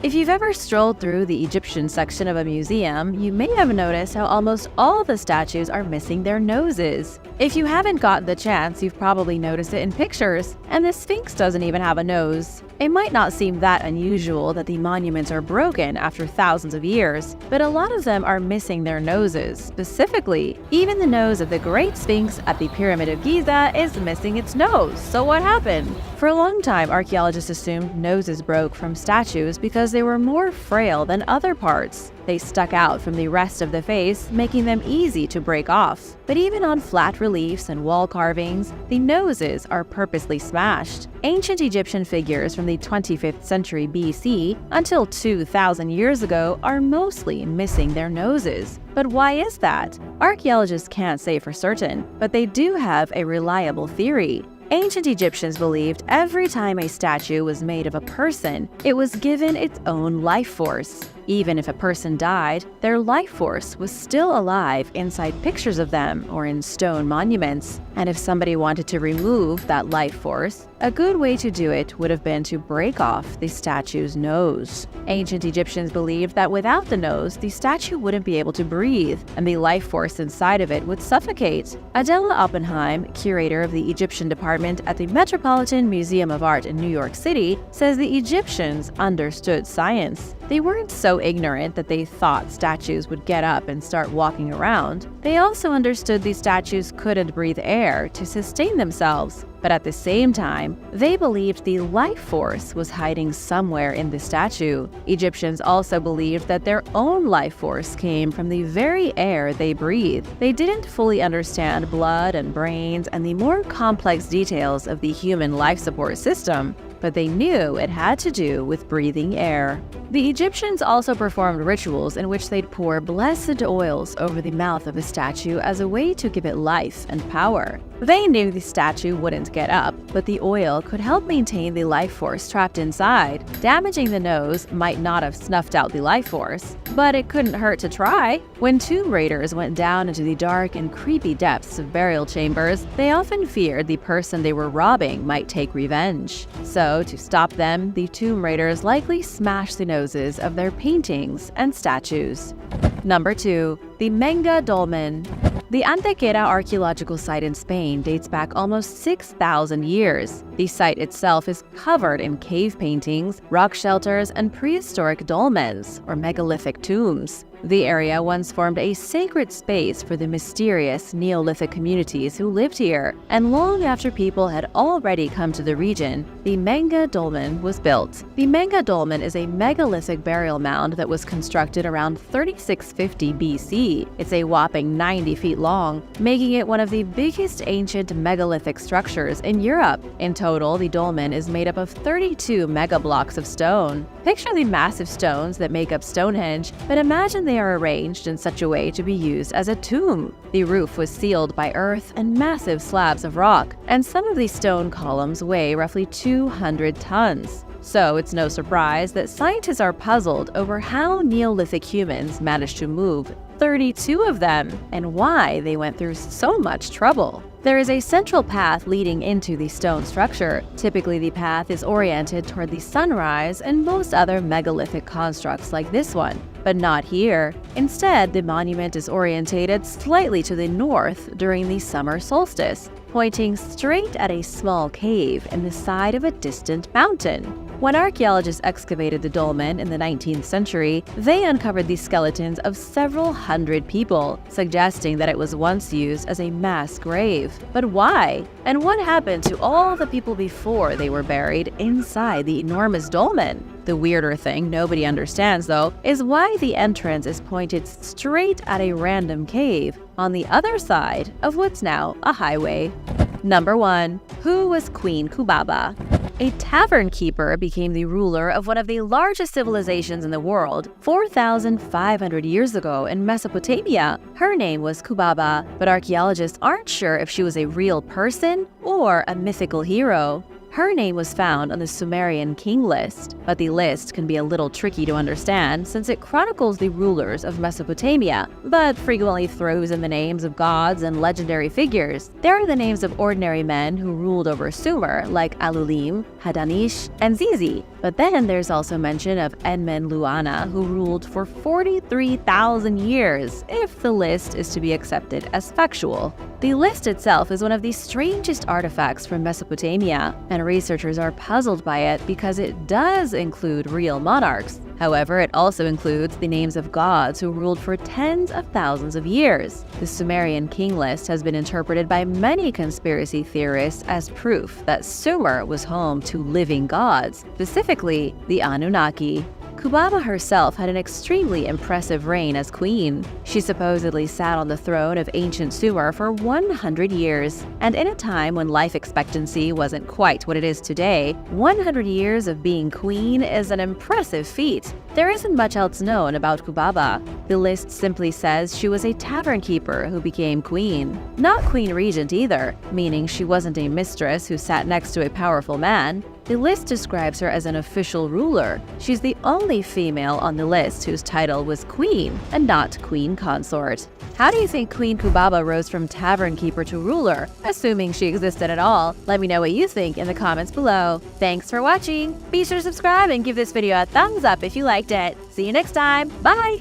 If you've ever strolled through the Egyptian section of a museum, you may have noticed how almost all the statues are missing their noses. If you haven't gotten the chance, you've probably noticed it in pictures, and the Sphinx doesn't even have a nose. It might not seem that unusual that the monuments are broken after thousands of years, but a lot of them are missing their noses. Specifically, even the nose of the Great Sphinx at the Pyramid of Giza is missing its nose. So what happened? For a long time, archaeologists assumed noses broke from statues because they were more frail than other parts. They stuck out from the rest of the face, making them easy to break off. But even on flat reliefs and wall carvings, the noses are purposely smashed. Ancient Egyptian figures from the 25th century BC until 2,000 years ago are mostly missing their noses. But why is that? Archaeologists can't say for certain, but they do have a reliable theory. Ancient Egyptians believed every time a statue was made of a person, it was given its own life force. Even if a person died, their life force was still alive inside pictures of them or in stone monuments. And if somebody wanted to remove that life force, a good way to do it would have been to break off the statue's nose. Ancient Egyptians believed that without the nose, the statue wouldn't be able to breathe, and the life force inside of it would suffocate. Adela Oppenheim, curator of the Egyptian department at the Metropolitan Museum of Art in New York City, says the Egyptians understood science. They weren't so ignorant that they thought statues would get up and start walking around. They also understood these statues couldn't breathe air to sustain themselves. But at the same time, they believed the life force was hiding somewhere in the statue. Egyptians also believed that their own life force came from the very air they breathed. They didn't fully understand blood and brains and the more complex details of the human life support system, but they knew it had to do with breathing air. The Egyptians also performed rituals in which they'd pour blessed oils over the mouth of a statue as a way to give it life and power. They knew the statue wouldn't get up, but the oil could help maintain the life force trapped inside. Damaging the nose might not have snuffed out the life force, but it couldn't hurt to try. When tomb raiders went down into the dark and creepy depths of burial chambers, they often feared the person they were robbing might take revenge. So, to stop them, the tomb raiders likely smashed the noses of their paintings and statues. Number 2. The Menga Dolmen. The Antequera archaeological site in Spain dates back almost 6,000 years. The site itself is covered in cave paintings, rock shelters, and prehistoric dolmens, or megalithic tombs. The area once formed a sacred space for the mysterious Neolithic communities who lived here, and long after people had already come to the region, the Menga Dolmen was built. The Menga Dolmen is a megalithic burial mound that was constructed around 3650 BC. It's a whopping 90 feet long, making it one of the biggest ancient megalithic structures in Europe. In total, the dolmen is made up of 32 megablocks of stone. Picture the massive stones that make up Stonehenge, but imagine they are arranged in such a way to be used as a tomb. The roof was sealed by earth and massive slabs of rock, and some of these stone columns weigh roughly 200 tons. So it's no surprise that scientists are puzzled over how Neolithic humans managed to move 32 of them and why they went through so much trouble. There is a central path leading into the stone structure. Typically, the path is oriented toward the sunrise and most other megalithic constructs like this one, but not here. Instead, the monument is orientated slightly to the north during the summer solstice, pointing straight at a small cave in the side of a distant mountain. When archaeologists excavated the dolmen in the 19th century, they uncovered the skeletons of several hundred people, suggesting that it was once used as a mass grave. But why? And what happened to all the people before they were buried inside the enormous dolmen? The weirder thing nobody understands, though, is why the entrance is pointed straight at a random cave on the other side of what's now a highway. Number 1. Who was Queen Kubaba? A tavern keeper became the ruler of one of the largest civilizations in the world 4,500 years ago in Mesopotamia. Her name was Kubaba, but archaeologists aren't sure if she was a real person or a mythical hero. Her name was found on the Sumerian king list, but the list can be a little tricky to understand since it chronicles the rulers of Mesopotamia, but frequently throws in the names of gods and legendary figures. There are the names of ordinary men who ruled over Sumer, like Alulim, Hadanish, and Zizi. But then there's also mention of Enmen-Luana, who ruled for 43,000 years, if the list is to be accepted as factual. The list itself is one of the strangest artifacts from Mesopotamia, and researchers are puzzled by it because it does include real monarchs. However, it also includes the names of gods who ruled for tens of thousands of years. The Sumerian king list has been interpreted by many conspiracy theorists as proof that Sumer was home to living gods, specifically the Anunnaki. Kubaba herself had an extremely impressive reign as queen. She supposedly sat on the throne of ancient Sumer for 100 years, and in a time when life expectancy wasn't quite what it is today, 100 years of being queen is an impressive feat. There isn't much else known about Kubaba. The list simply says she was a tavern keeper who became queen. Not queen regent either, meaning she wasn't a mistress who sat next to a powerful man. The list describes her as an official ruler. She's the only female on the list whose title was queen and not queen consort. How do you think Queen Kubaba rose from tavern keeper to ruler, assuming she existed at all? Let me know what you think in the comments below. Thanks for watching. Be sure to subscribe and give this video a thumbs up if you liked it. See you next time. Bye!